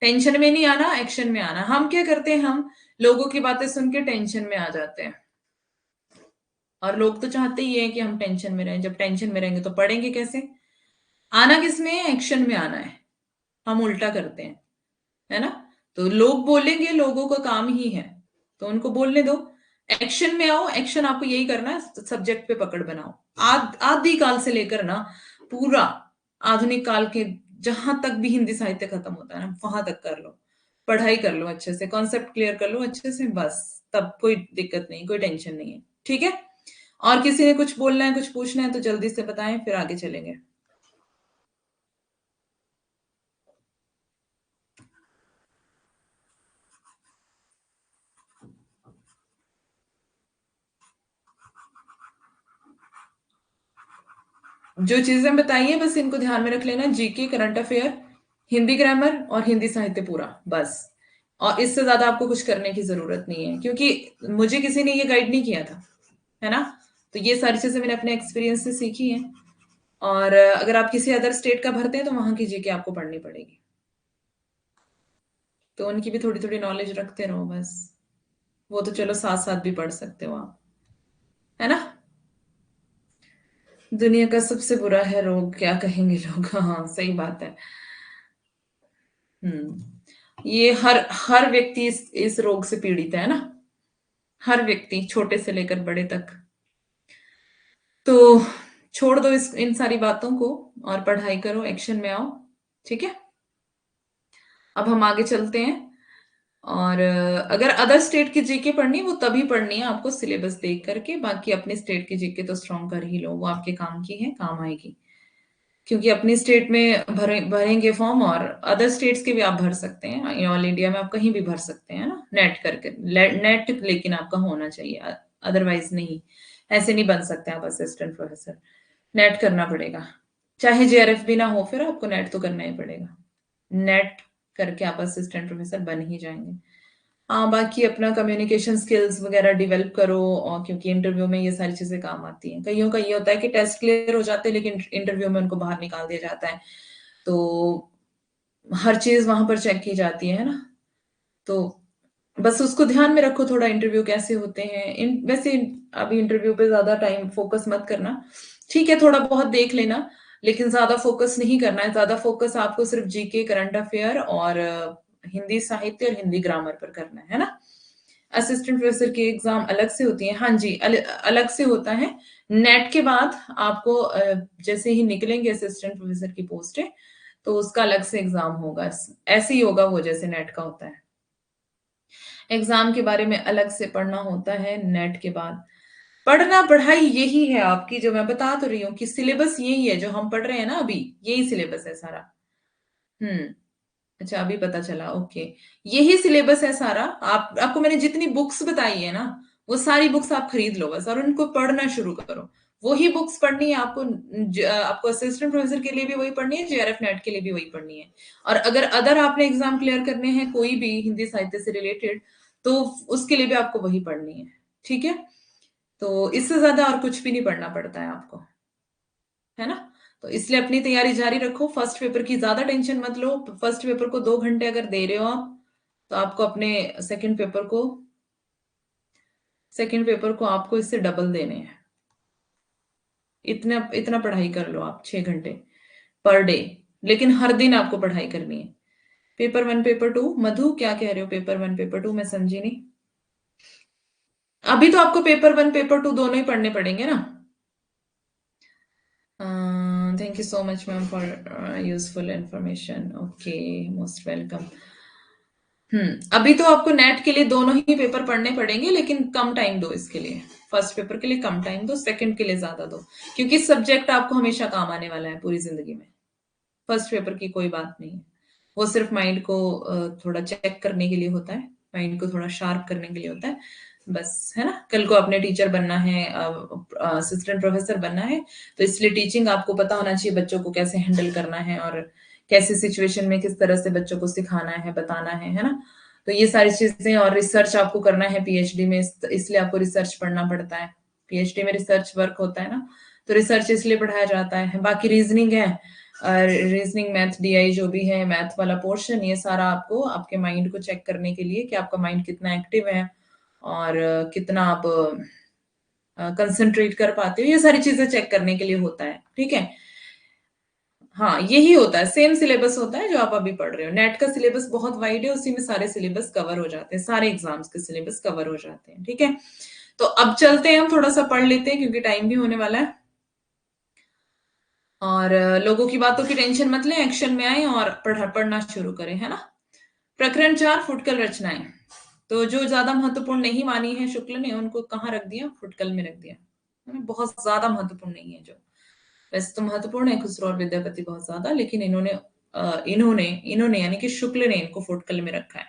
टेंशन में नहीं आना, एक्शन में आना। हम क्या करते हैं, हम लोगों की बातें सुन के टेंशन में आ जाते हैं, और लोग तो चाहते ही है कि हम टेंशन में रहें। जब टेंशन में रहेंगे तो पढ़ेंगे कैसे। आना किसमें है, एक्शन में आना है। हम उल्टा करते हैं, है ना। तो लोग बोलेंगे, लोगों का काम ही है, तो उनको बोलने दो। एक्शन में आओ, एक्शन आपको यही करना है, सब्जेक्ट पे पकड़ बनाओ। आदि काल से लेकर ना पूरा आधुनिक काल के जहां तक भी हिंदी साहित्य खत्म होता है ना, वहां तक कर लो। पढ़ाई कर लो अच्छे से, कॉन्सेप्ट क्लियर कर लो अच्छे से, बस। तब कोई दिक्कत नहीं, कोई टेंशन नहीं है, ठीक है। और किसी ने कुछ बोलना है, कुछ पूछना है, तो जल्दी से बताएं, फिर आगे चलेंगे। जो चीजें बताई हैं बस इनको ध्यान में रख लेना, GK, current affair, Hindi grammar और हिंदी साहित्य पूरा, बस। और इससे ज्यादा आपको कुछ करने की जरूरत नहीं है, क्योंकि मुझे किसी ने ये गाइड नहीं किया था, है ना। तो ये सारी चीजें मैंने अपने एक्सपीरियंस से सीखी हैं। और अगर आप किसी अदर स्टेट का भरते हैं, तो वहां की जीके आपको पढ़नी पड़ेगी, तो उनकी भी थोड़ी थोड़ी नॉलेज रखते रहो बस। वो तो चलो साथ साथ भी पढ़ सकते हो आप, है ना। दुनिया का सबसे बुरा है रोग, क्या कहेंगे लोग। हाँ, सही बात है। ये हर हर व्यक्ति इस रोग से पीड़ित है ना, हर व्यक्ति, छोटे से लेकर बड़े तक। तो छोड़ दो इन सारी बातों को, और पढ़ाई करो, एक्शन में आओ, ठीक है। अब हम आगे चलते हैं। और अगर अदर स्टेट की जीके पढ़नी है, वो तभी पढ़नी है आपको सिलेबस देख करके। बाकी अपने स्टेट की जीके तो स्ट्रॉन्ग कर ही लो, वो आपके काम की है, काम आएगी। क्योंकि अपनी स्टेट में भरेंगे फॉर्म, और अदर स्टेट्स के भी आप भर सकते हैं, ऑल इंडिया में आप कहीं भी भर सकते हैं ना, नेट करके। नेट लेकिन आपका होना चाहिए, अदरवाइज नहीं, ऐसे नहीं बन सकते आप असिस्टेंट प्रोफेसर। नेट करना पड़ेगा, चाहे जेआरएफ भी ना हो, फिर आपको नेट तो करना ही पड़ेगा। नेट करके आप असिस्टेंट प्रोफेसर बन ही जाएंगे। हाँ, बाकी अपना कम्युनिकेशन स्किल्स वगैरह डेवलप करो, और क्योंकि इंटरव्यू में ये सारी चीजें काम आती हैं। कईयों का ये होता है कि टेस्ट क्लियर हो जाते हैं, लेकिन इंटरव्यू में उनको बाहर निकाल दिया जाता है। तो हर चीज वहां पर चेक की जाती है ना। तो बस उसको ध्यान में रखो थोड़ा, इंटरव्यू कैसे होते हैं। वैसे अभी इंटरव्यू पे ज्यादा टाइम फोकस मत करना, ठीक है, थोड़ा बहुत देख लेना, लेकिन ज्यादा फोकस नहीं करना है। ज्यादा फोकस आपको सिर्फ जीके, करंट अफेयर और हिंदी साहित्य और हिंदी ग्रामर पर करना है ना। असिस्टेंट प्रोफेसर की एग्जाम अलग से होती है, हाँ जी, अलग से होता है। नेट के बाद आपको जैसे ही निकलेंगे असिस्टेंट प्रोफेसर की पोस्ट है, तो उसका अलग से एग्जाम होगा। ऐसे ही होगा वो जैसे नेट का होता है। एग्जाम के बारे में अलग से पढ़ना होता है नेट के बाद। पढ़ना पढ़ाई यही है आपकी, जो मैं बता तो रही हूँ कि सिलेबस यही है जो हम पढ़ रहे हैं ना अभी, यही सिलेबस है सारा। हम्म। अच्छा, अभी पता चला, ओके। यही सिलेबस है सारा। आपको मैंने जितनी बुक्स बताई है ना, वो सारी बुक्स आप खरीद लो बस, और उनको पढ़ना शुरू करो। वही बुक्स पढ़नी है आपको। आपको असिस्टेंट प्रोफेसर के लिए भी वही पढ़नी है, जेआरएफ नेट के लिए भी वही पढ़नी है। और अगर अदर आपने एग्जाम क्लियर करने हैं कोई भी हिंदी साहित्य से रिलेटेड, तो उसके लिए भी आपको वही पढ़नी है। ठीक है, तो इससे ज्यादा और कुछ भी नहीं पढ़ना पड़ता है आपको, है ना। तो इसलिए अपनी तैयारी जारी रखो। फर्स्ट पेपर की ज्यादा टेंशन मत लो। फर्स्ट पेपर को 2 घंटे अगर दे रहे हो आप, तो आपको अपने सेकंड पेपर को आपको इससे डबल देने हैं। इतना इतना पढ़ाई कर लो आप, 6 घंटे पर डे। लेकिन हर दिन आपको पढ़ाई करनी है। पेपर 1 पेपर 2, मधु क्या कह रहे हो? पेपर 1 पेपर 2 मैं समझी नहीं। अभी तो आपको पेपर 1 पेपर 2 दोनों ही पढ़ने पड़ेंगे ना। Thank you so much ma'am for useful information. Okay, most welcome. अभी तो आपको नेट के लिए दोनों ही पेपर पढ़ने पड़ेंगे, लेकिन कम टाइम दो इसके लिए। फर्स्ट पेपर के लिए कम टाइम दो, सेकंड के लिए ज्यादा दो, क्योंकि सब्जेक्ट आपको हमेशा काम आने वाला है पूरी जिंदगी में। फर्स्ट पेपर की कोई बात नहीं है, वो सिर्फ माइंड को थोड़ा चेक करने के लिए होता है, माइंड को थोड़ा शार्प करने के लिए होता है बस, है ना। कल को अपने टीचर बनना है, असिस्टेंट प्रोफेसर बनना है, तो इसलिए टीचिंग आपको पता होना चाहिए, बच्चों को कैसे हैंडल करना है और कैसे सिचुएशन में किस तरह से बच्चों को सिखाना है, बताना है ना। तो ये सारी चीजें, और रिसर्च आपको करना है पीएचडी में, इसलिए आपको रिसर्च पढ़ना पड़ता है। पीएचडी में रिसर्च वर्क होता है ना, तो रिसर्च इसलिए पढ़ाया जाता है। बाकी रीजनिंग है, रीजनिंग, मैथ, डीआई जो भी है, मैथ वाला पोर्शन, ये सारा आपको आपके माइंड को चेक करने के लिए कि आपका माइंड कितना एक्टिव है और कितना आप कंसंट्रेट कर पाते हो, ये सारी चीजें चेक करने के लिए होता है। ठीक है, हाँ यही होता है, सेम सिलेबस होता है जो आप अभी पढ़ रहे हो। नेट का सिलेबस बहुत वाइड है, उसी में सारे सिलेबस कवर हो जाते हैं, सारे एग्जाम्स के सिलेबस कवर हो जाते हैं। ठीक है, तो अब चलते हैं, हम थोड़ा सा पढ़ लेते हैं क्योंकि टाइम भी होने वाला है। और लोगों की बातों की टेंशन मत लें, एक्शन में आए और पढ़ना शुरू करें, है ना। प्रकरण 4, फुटकल रचनाएं। तो जो ज्यादा महत्वपूर्ण नहीं मानी है शुक्ल ने, उनको कहाँ रख दिया? फुटकल में रख दिया, है ना? बहुत ज्यादा महत्वपूर्ण नहीं है जो। वैसे तो महत्वपूर्ण है खुसरो और विद्यापति बहुत ज्यादा, लेकिन इन्होंने यानी कि शुक्ल ने इनको फुटकल में रखा है।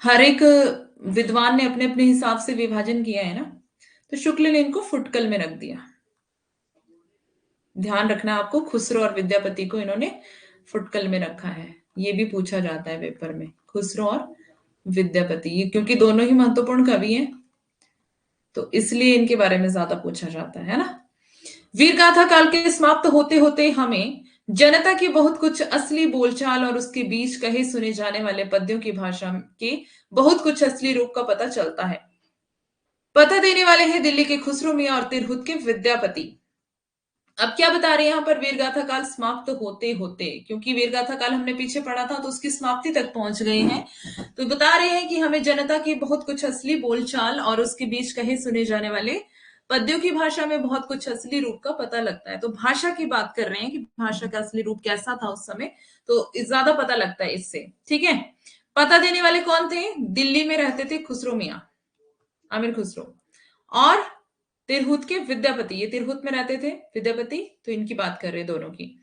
हर एक विद्वान ने अपने अपने हिसाब से विभाजन किया है ना, तो शुक्ल ने इनको फुटकल में रख दिया। ध्यान रखना आपको, खुसरो और विद्यापति को इन्होंने फुटकल में रखा है। ये भी पूछा जाता है पेपर में, खुसरो और विद्यापति, ये क्योंकि दोनों ही महत्वपूर्ण कवि हैं, तो इसलिए इनके बारे में ज्यादा पूछा जाता है ना। वीरगाथा काल के समाप्त होते होते हमें जनता की बहुत कुछ असली बोलचाल और उसके बीच कहे सुने जाने वाले पद्यों की भाषा के बहुत कुछ असली रूप का पता चलता है। पता देने वाले हैं दिल्ली के खुसरो मियां और तिरहुत के विद्यापति। अब क्या बता रहे हैं यहाँ पर? वीरगाथा काल समाप्त होते होते, क्योंकि वीरगाथा काल हमने पीछे पढ़ा था तो उसकी समाप्ति तक पहुंच गए हैं, तो बता रहे हैं कि हमें जनता की बहुत कुछ असली बोलचाल और उसके बीच कहे सुने जाने वाले पद्यों की भाषा में बहुत कुछ असली रूप का पता लगता है। तो भाषा की बात कर रहे हैं कि भाषा का असली रूप कैसा था उस समय, तो ज्यादा पता लगता है इससे। ठीक है, पता देने वाले कौन थे? दिल्ली में रहते थे खुसरो मियां, आमिर खुसरो, और तिरहुत के विद्यापति, ये तिरहुत में रहते थे विद्यापति, तो इनकी बात कर रहे हैं दोनों की।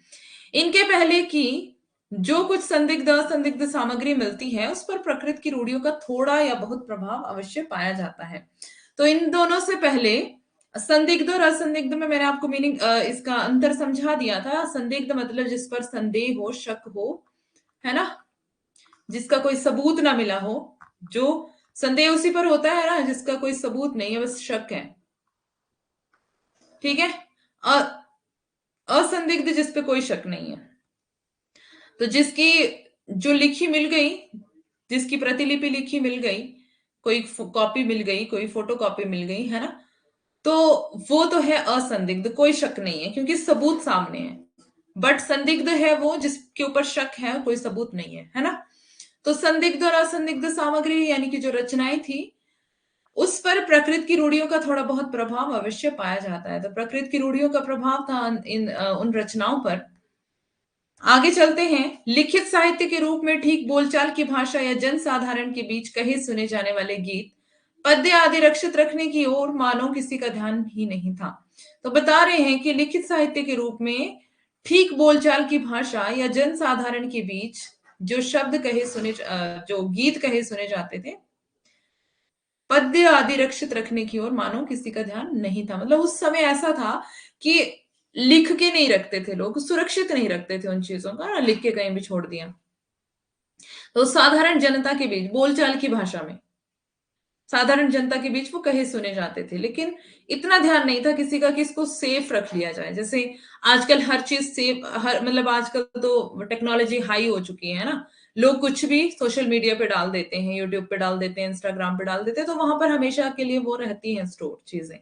इनके पहले की जो कुछ संदिग्ध असंदिग्ध सामग्री मिलती है, उस पर प्रकृति की रूढ़ियों का थोड़ा या बहुत प्रभाव अवश्य पाया जाता है। तो इन दोनों से पहले संदिग्ध और असंदिग्ध में मैंने आपको मीनिंग इसका अंतर समझा दिया था। संदिग्ध मतलब जिस पर संदेह हो, शक हो, है ना, जिसका कोई सबूत ना मिला हो। जो संदेह उसी पर होता है ना जिसका कोई सबूत नहीं है, बस शक है। ठीक है, असंदिग्ध जिस पे कोई शक नहीं है, तो जिसकी जो लिखी मिल गई, जिसकी प्रतिलिपि लिखी मिल गई, कोई कॉपी मिल गई, कोई फोटो कॉपी मिल गई, है ना, तो वो तो है असंदिग्ध, कोई शक नहीं है क्योंकि सबूत सामने है। बट संदिग्ध है वो जिसके ऊपर शक है, कोई सबूत नहीं है, है ना। तो संदिग्ध और असंदिग्ध सामग्री यानी कि जो रचनाएं थी, उस पर प्रकृति की रूढ़ियों का थोड़ा बहुत प्रभाव अवश्य पाया जाता है। तो प्रकृति की रूढ़ियों का प्रभाव था उन रचनाओं पर। आगे चलते हैं। लिखित साहित्य के रूप में ठीक बोलचाल की भाषा या जन साधारण के बीच कहे सुने जाने वाले गीत, पद्य आदि रक्षित रखने की ओर मानो किसी का ध्यान ही नहीं था। तो बता रहे हैं कि लिखित साहित्य के रूप में ठीक बोलचाल की भाषा या जन साधारण के बीच जो शब्द कहे सुने जो गीत कहे सुने जाते थे, पद्य आदि रक्षित रखने की ओर मानो किसी का ध्यान नहीं था। मतलब उस समय ऐसा था कि लिख के नहीं रखते थे लोग, सुरक्षित नहीं रखते थे उन चीजों का, ना लिख के कहीं भी छोड़ दिया। तो साधारण जनता के बीच बोलचाल की भाषा में साधारण जनता के बीच वो कहे सुने जाते थे, लेकिन इतना ध्यान नहीं था किसी का कि इसको सेफ रख लिया जाए। जैसे आजकल हर चीज सेफ, हर मतलब आजकल तो टेक्नोलॉजी हाई हो चुकी है ना, लोग कुछ भी सोशल मीडिया पे डाल देते हैं, यूट्यूब पे डाल देते हैं, इंस्टाग्राम पे डाल देते हैं, तो वहां पर हमेशा के लिए वो रहती हैं स्टोर चीजें।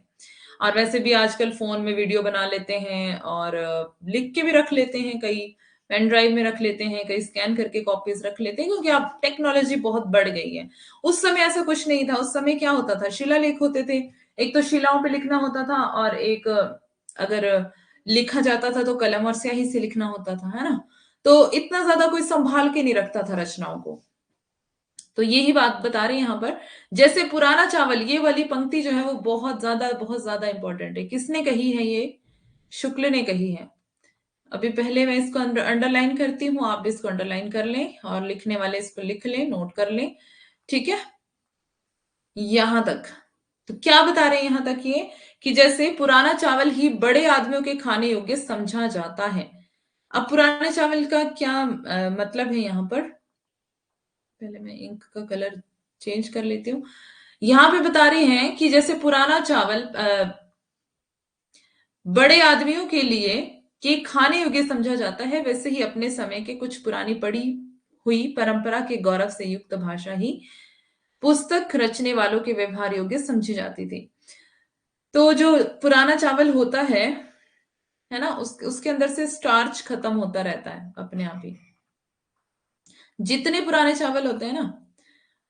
और वैसे भी आजकल फोन में वीडियो बना लेते हैं और लिख के भी रख लेते हैं, कई पेन ड्राइव में रख लेते हैं, कई स्कैन करके कॉपीज रख लेते हैं, क्योंकि अब टेक्नोलॉजी बहुत बढ़ गई है। उस समय ऐसा कुछ नहीं था। उस समय क्या होता था, शिलालेख होते थे। एक तो शिलाओं पे लिखना होता था, और एक अगर लिखा जाता था तो कलम और स्याही से लिखना होता था, है ना। तो इतना ज्यादा कोई संभाल के नहीं रखता था रचनाओं को। तो यही बात बता रहे हैं यहाँ पर। जैसे पुराना चावल, ये वाली पंक्ति जो है वो बहुत ज्यादा इंपॉर्टेंट है। किसने कही है ये? शुक्ल ने कही है। अभी पहले मैं इसको अंडरलाइन करती हूँ, आप भी इसको अंडरलाइन कर लें, और लिखने वाले इसको लिख लें, नोट कर लें। ठीक है, यहां तक। तो क्या बता रहे हैं यहां तक ये, कि जैसे पुराना चावल ही बड़े आदमियों के खाने योग्य समझा जाता है। अब पुराने चावल का क्या मतलब है यहाँ पर? पहले मैं इंक का कलर चेंज कर लेती हूँ। यहाँ पे बता रहे हैं कि जैसे पुराना चावल बड़े आदमियों के लिए के खाने योग्य समझा जाता है, वैसे ही अपने समय के कुछ पुरानी पड़ी हुई परंपरा के गौरव से युक्त भाषा ही पुस्तक रचने वालों के व्यवहार योग्य समझी जाती थी। तो जो पुराना चावल होता है ना, उसके अंदर से स्टार्च खत्म होता रहता है अपने आप ही। जितने पुराने चावल होते हैं ना,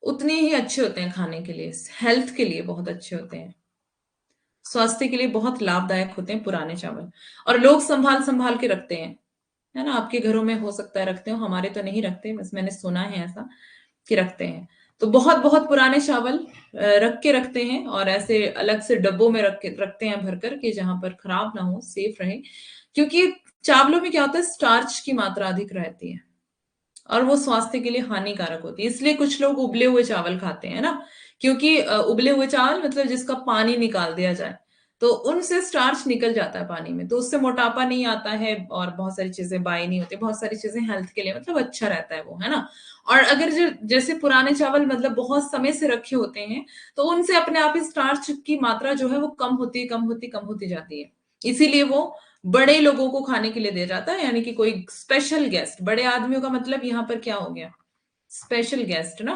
उतने ही अच्छे होते हैं खाने के लिए, हेल्थ के लिए बहुत अच्छे होते हैं, स्वास्थ्य के लिए बहुत लाभदायक होते हैं पुराने चावल। और लोग संभाल संभाल के रखते हैं, है ना। आपके घरों में हो सकता है रखते हो, हमारे तो नहीं रखते, बस मैंने सुना है ऐसा कि रखते हैं। तो बहुत बहुत पुराने चावल रख के रखते हैं, और ऐसे अलग से डब्बों में रख के रखते हैं भरकर, कि जहां पर खराब ना हो, सेफ रहे। क्योंकि चावलों में क्या होता है, स्टार्च की मात्रा अधिक रहती है, और वो स्वास्थ्य के लिए हानिकारक होती है। इसलिए कुछ लोग उबले हुए चावल खाते हैं ना, क्योंकि उबले हुए चावल मतलब जिसका पानी निकाल दिया जाए, तो उनसे स्टार्च निकल जाता है पानी में, तो उससे मोटापा नहीं आता है, और बहुत सारी चीजें बाई नहीं होती, बहुत सारी चीजें हेल्थ के लिए मतलब अच्छा रहता है वो, है ना। और अगर जो जैसे पुराने चावल मतलब बहुत समय से रखे होते हैं, तो उनसे अपने आप ही स्टार्च की मात्रा जो है वो कम होती जाती है। इसीलिए वो बड़े लोगों को खाने के लिए दिया जाता है, यानी कि कोई स्पेशल गेस्ट, बड़े आदमियों का मतलब यहाँ पर क्या हो गया, स्पेशल गेस्ट ना,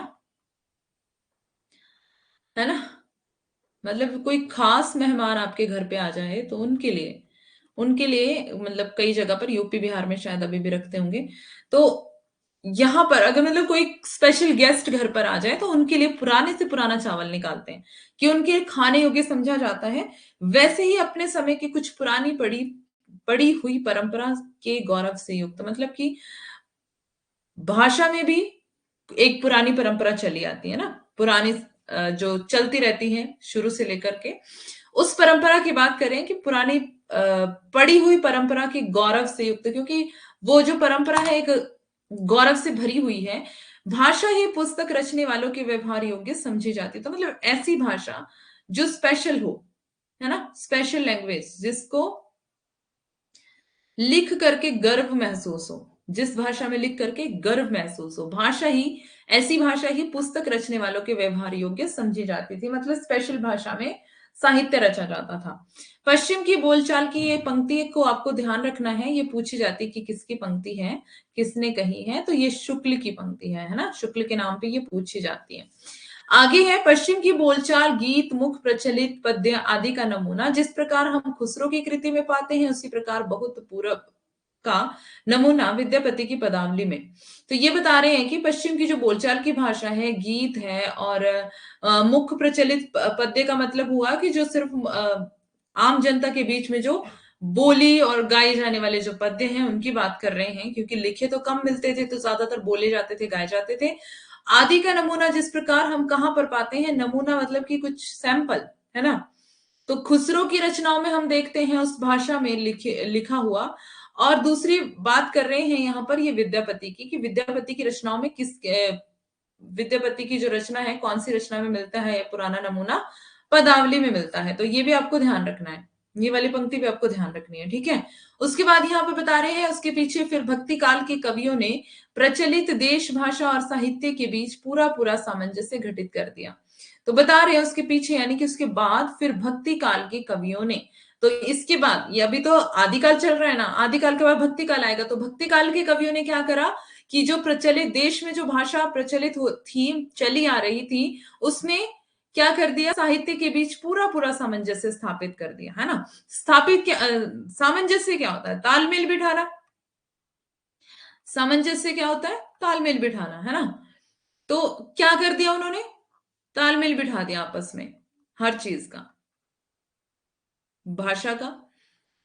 है ना। मतलब कोई खास मेहमान आपके घर पे आ जाए तो उनके लिए मतलब कई जगह पर, यूपी बिहार में शायद अभी भी रखते होंगे। तो यहाँ पर अगर मतलब कोई स्पेशल गेस्ट घर पर आ जाए, तो उनके लिए पुराने से पुराना चावल निकालते हैं, कि उनके खाने योग्य समझा जाता है। वैसे ही अपने समय की कुछ पुरानी पड़ी पड़ी हुई परंपरा के गौरव से युक्त, मतलब कि भाषा में भी एक पुरानी परंपरा चली आती है ना, पुरानी जो चलती रहती है शुरू से लेकर के, उस परंपरा की बात करें कि पुरानी पड़ी हुई परंपरा के गौरव से युक्त, क्योंकि वो जो परंपरा है एक गौरव से भरी हुई है। भाषा ही पुस्तक रचने वालों के व्यवहार योग्य समझी जाती है। तो मतलब ऐसी भाषा जो स्पेशल हो, है ना, स्पेशल लैंग्वेज, जिसको लिख करके गर्व महसूस हो, जिस भाषा में लिख करके गर्व महसूस हो, भाषा ही ऐसी भाषा ही पुस्तक रचने वालों के व्यवहार योग्य समझी जाती थी। मतलब स्पेशल भाषा में साहित्य रचा जाता था। पश्चिम की बोलचाल की ये पंक्ति को आपको ध्यान रखना है, ये पूछी जाती कि किसकी पंक्ति है, किसने कही है, तो ये शुक्ल की पंक्ति है ना, शुक्ल के नाम पे ये पूछी जाती है। आगे है, पश्चिम की बोलचाल गीत, मुख प्रचलित पद्य आदि का नमूना जिस प्रकार हम खुसरो की कृति में पाते हैं, उसी प्रकार बहुत पूर्व का नमूना विद्यापति की पदावली में। तो ये बता रहे हैं कि पश्चिम की जो बोलचाल की भाषा है, गीत है और मुख्य प्रचलित पद्य का मतलब हुआ कि जो सिर्फ आम जनता के बीच में जो बोली और गाए जाने वाले जो पद्य हैं उनकी बात कर रहे हैं, क्योंकि लिखे तो कम मिलते थे तो ज्यादातर बोले जाते थे, गाए जाते थे। आदि का नमूना जिस प्रकार हम कहां पर पाते हैं, नमूना मतलब कि कुछ सैंपल, है ना। तो खुसरो की रचनाओं में हम देखते हैं उस भाषा में लिखा हुआ। और दूसरी बात कर रहे हैं यहाँ पर ये विद्यापति की, कि विद्यापति की रचनाओं में विद्यापति की जो रचना है कौन सी रचना में मिलता है पुराना नमूना, पदावली में मिलता है। तो ये भी आपको ध्यान रखना है, ये वाली पंक्ति भी आपको ध्यान रखनी है, ठीक है। उसके बाद यहाँ पे बता रहे हैं उसके पीछे फिर भक्ति काल के कवियों ने प्रचलित देश भाषा और साहित्य के बीच पूरा पूरा सामंजस्य घटित कर दिया। तो बता रहे हैं उसके पीछे यानी कि उसके बाद फिर भक्ति काल के कवियों ने, तो इसके बाद ये अभी तो आदिकाल चल रहा है ना, आदिकाल के बाद भक्ति काल आएगा, तो भक्ति काल के कवियों ने क्या करा कि जो प्रचलित देश में जो भाषा प्रचलित थी, चली आ रही थी, उसमें क्या कर दिया, साहित्य के बीच पूरा पूरा सामंजस्य स्थापित कर दिया, है ना। स्थापित क्या सामंजस्य क्या होता है, तालमेल बिठाना। सामंजस्य क्या होता है, तालमेल बिठाना, है ना। तो क्या कर दिया उन्होंने, तालमेल बिठा दिया आपस में हर चीज का, भाषा का।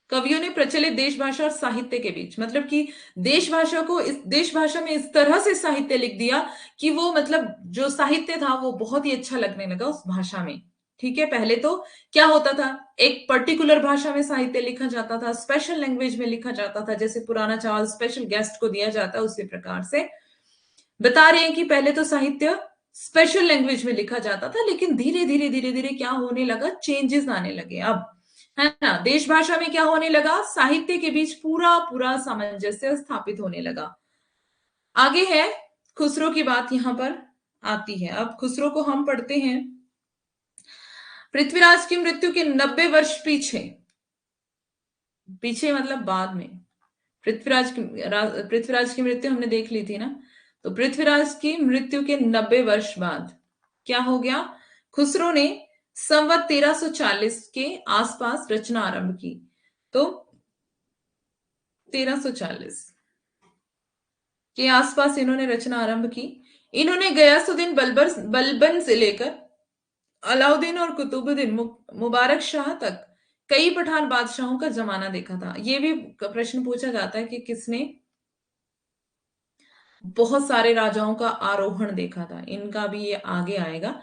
कवियों ने प्रचलित देश भाषा और साहित्य के बीच, मतलब कि देश भाषा को इस देश भाषा में इस तरह से साहित्य लिख दिया कि वो मतलब जो साहित्य था वो बहुत ही अच्छा लगने लगा उस भाषा में, ठीक है। पहले तो क्या होता था, एक पर्टिकुलर भाषा में साहित्य लिखा जाता था, स्पेशल लैंग्वेज में लिखा जाता था, जैसे पुराना चावल स्पेशल गेस्ट को दिया जाता है उसी प्रकार से बता रहे हैं कि पहले तो साहित्य स्पेशल लैंग्वेज में लिखा जाता था, लेकिन धीरे धीरे धीरे धीरे क्या होने लगा, चेंजेस आने लगे अब, है ना। देश भाषा में क्या होने लगा, साहित्य के बीच पूरा पूरा सामंजस्य स्थापित होने लगा। आगे है खुसरो की बात यहां पर आती है। अब खुसरो को हम पढ़ते हैं। पृथ्वीराज की मृत्यु के 90 वर्ष पीछे, पीछे मतलब बाद में, पृथ्वीराज की मृत्यु हमने देख ली थी ना, तो पृथ्वीराज की मृत्यु के 90 वर्ष बाद क्या हो गया, खुसरो ने संवत 1340 के आसपास रचना आरंभ की। तो 1340 के आसपास इन्होंने रचना आरंभ की। इन्होंने गयासुद्दीन बलबन से लेकर अलाउद्दीन और कुतुबुद्दीन मुबारक शाह तक कई पठान बादशाहों का जमाना देखा था। ये भी प्रश्न पूछा जाता है कि किसने बहुत सारे राजाओं का आरोहण देखा था, इनका भी ये आगे आएगा,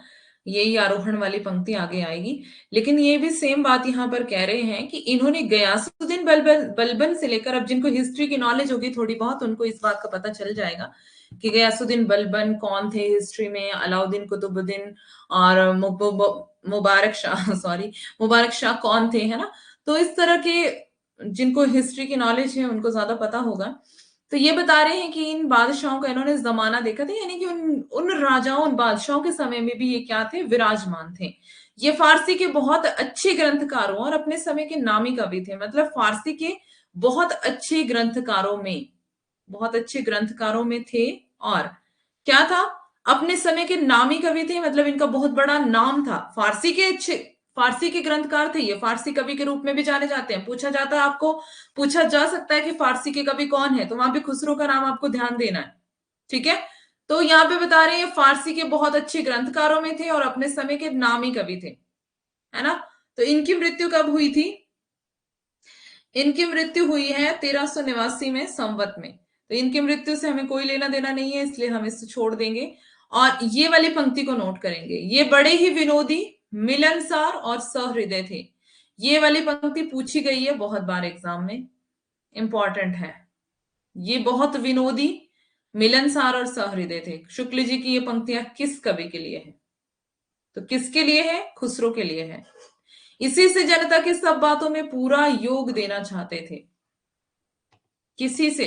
यही आरोहण वाली पंक्ति आगे आएगी। लेकिन ये भी सेम बात यहाँ पर कह रहे हैं कि इन्होंने गयासुद्दीन बलबन से लेकर, अब जिनको हिस्ट्री की नॉलेज होगी थोड़ी बहुत उनको इस बात का पता चल जाएगा कि गयासुद्दीन बलबन कौन थे हिस्ट्री में, अलाउद्दीन कुतुबुद्दीन और मुबारक शाह सॉरी मुबारक शाह कौन थे, है ना। तो इस तरह के जिनको हिस्ट्री की नॉलेज है उनको ज्यादा पता होगा। तो ये बता रहे हैं कि इन बादशाहों का इन्होंने जमाना देखा था, यानी कि उन उन राजाओं उन बादशाहों के समय में भी ये क्या थे, विराजमान थे। ये फारसी के बहुत अच्छे ग्रंथकारों और अपने समय के नामी कवि थे, मतलब फारसी के बहुत अच्छे ग्रंथकारों में, बहुत अच्छे ग्रंथकारों में थे। और क्या था, अपने समय के नामी कवि थे, मतलब इनका बहुत बड़ा नाम था। फारसी के ग्रंथकार थे ये, फारसी कवि के रूप में भी जाने जाते हैं। पूछा जाता है आपको, पूछा जा सकता है कि फारसी के कवि कौन है, तो वहां पे खुसरो का नाम आपको ध्यान देना है, ठीक है। तो यहाँ पे बता रहे हैं फारसी के बहुत अच्छे ग्रंथकारों में थे और अपने समय के नामी कवि थे, है ना। तो इनकी मृत्यु कब हुई थी, इनकी मृत्यु हुई है 1389 में संवत में। तो इनकी मृत्यु से हमें कोई लेना देना नहीं है, इसलिए हम इसे छोड़ देंगे। और ये वाली पंक्ति को नोट करेंगे, ये बड़े ही विनोदी, मिलनसार और सहृदय थे। ये वाली पंक्ति पूछी गई है बहुत बार एग्जाम में, इंपॉर्टेंट है। ये बहुत विनोदी, मिलनसार और सहृदय थे। शुक्ल जी की ये पंक्तियां किस कवि के लिए है, तो किसके लिए है, खुसरो के लिए है। इसी से जनता की सब बातों में पूरा योग देना चाहते थे। किसी से,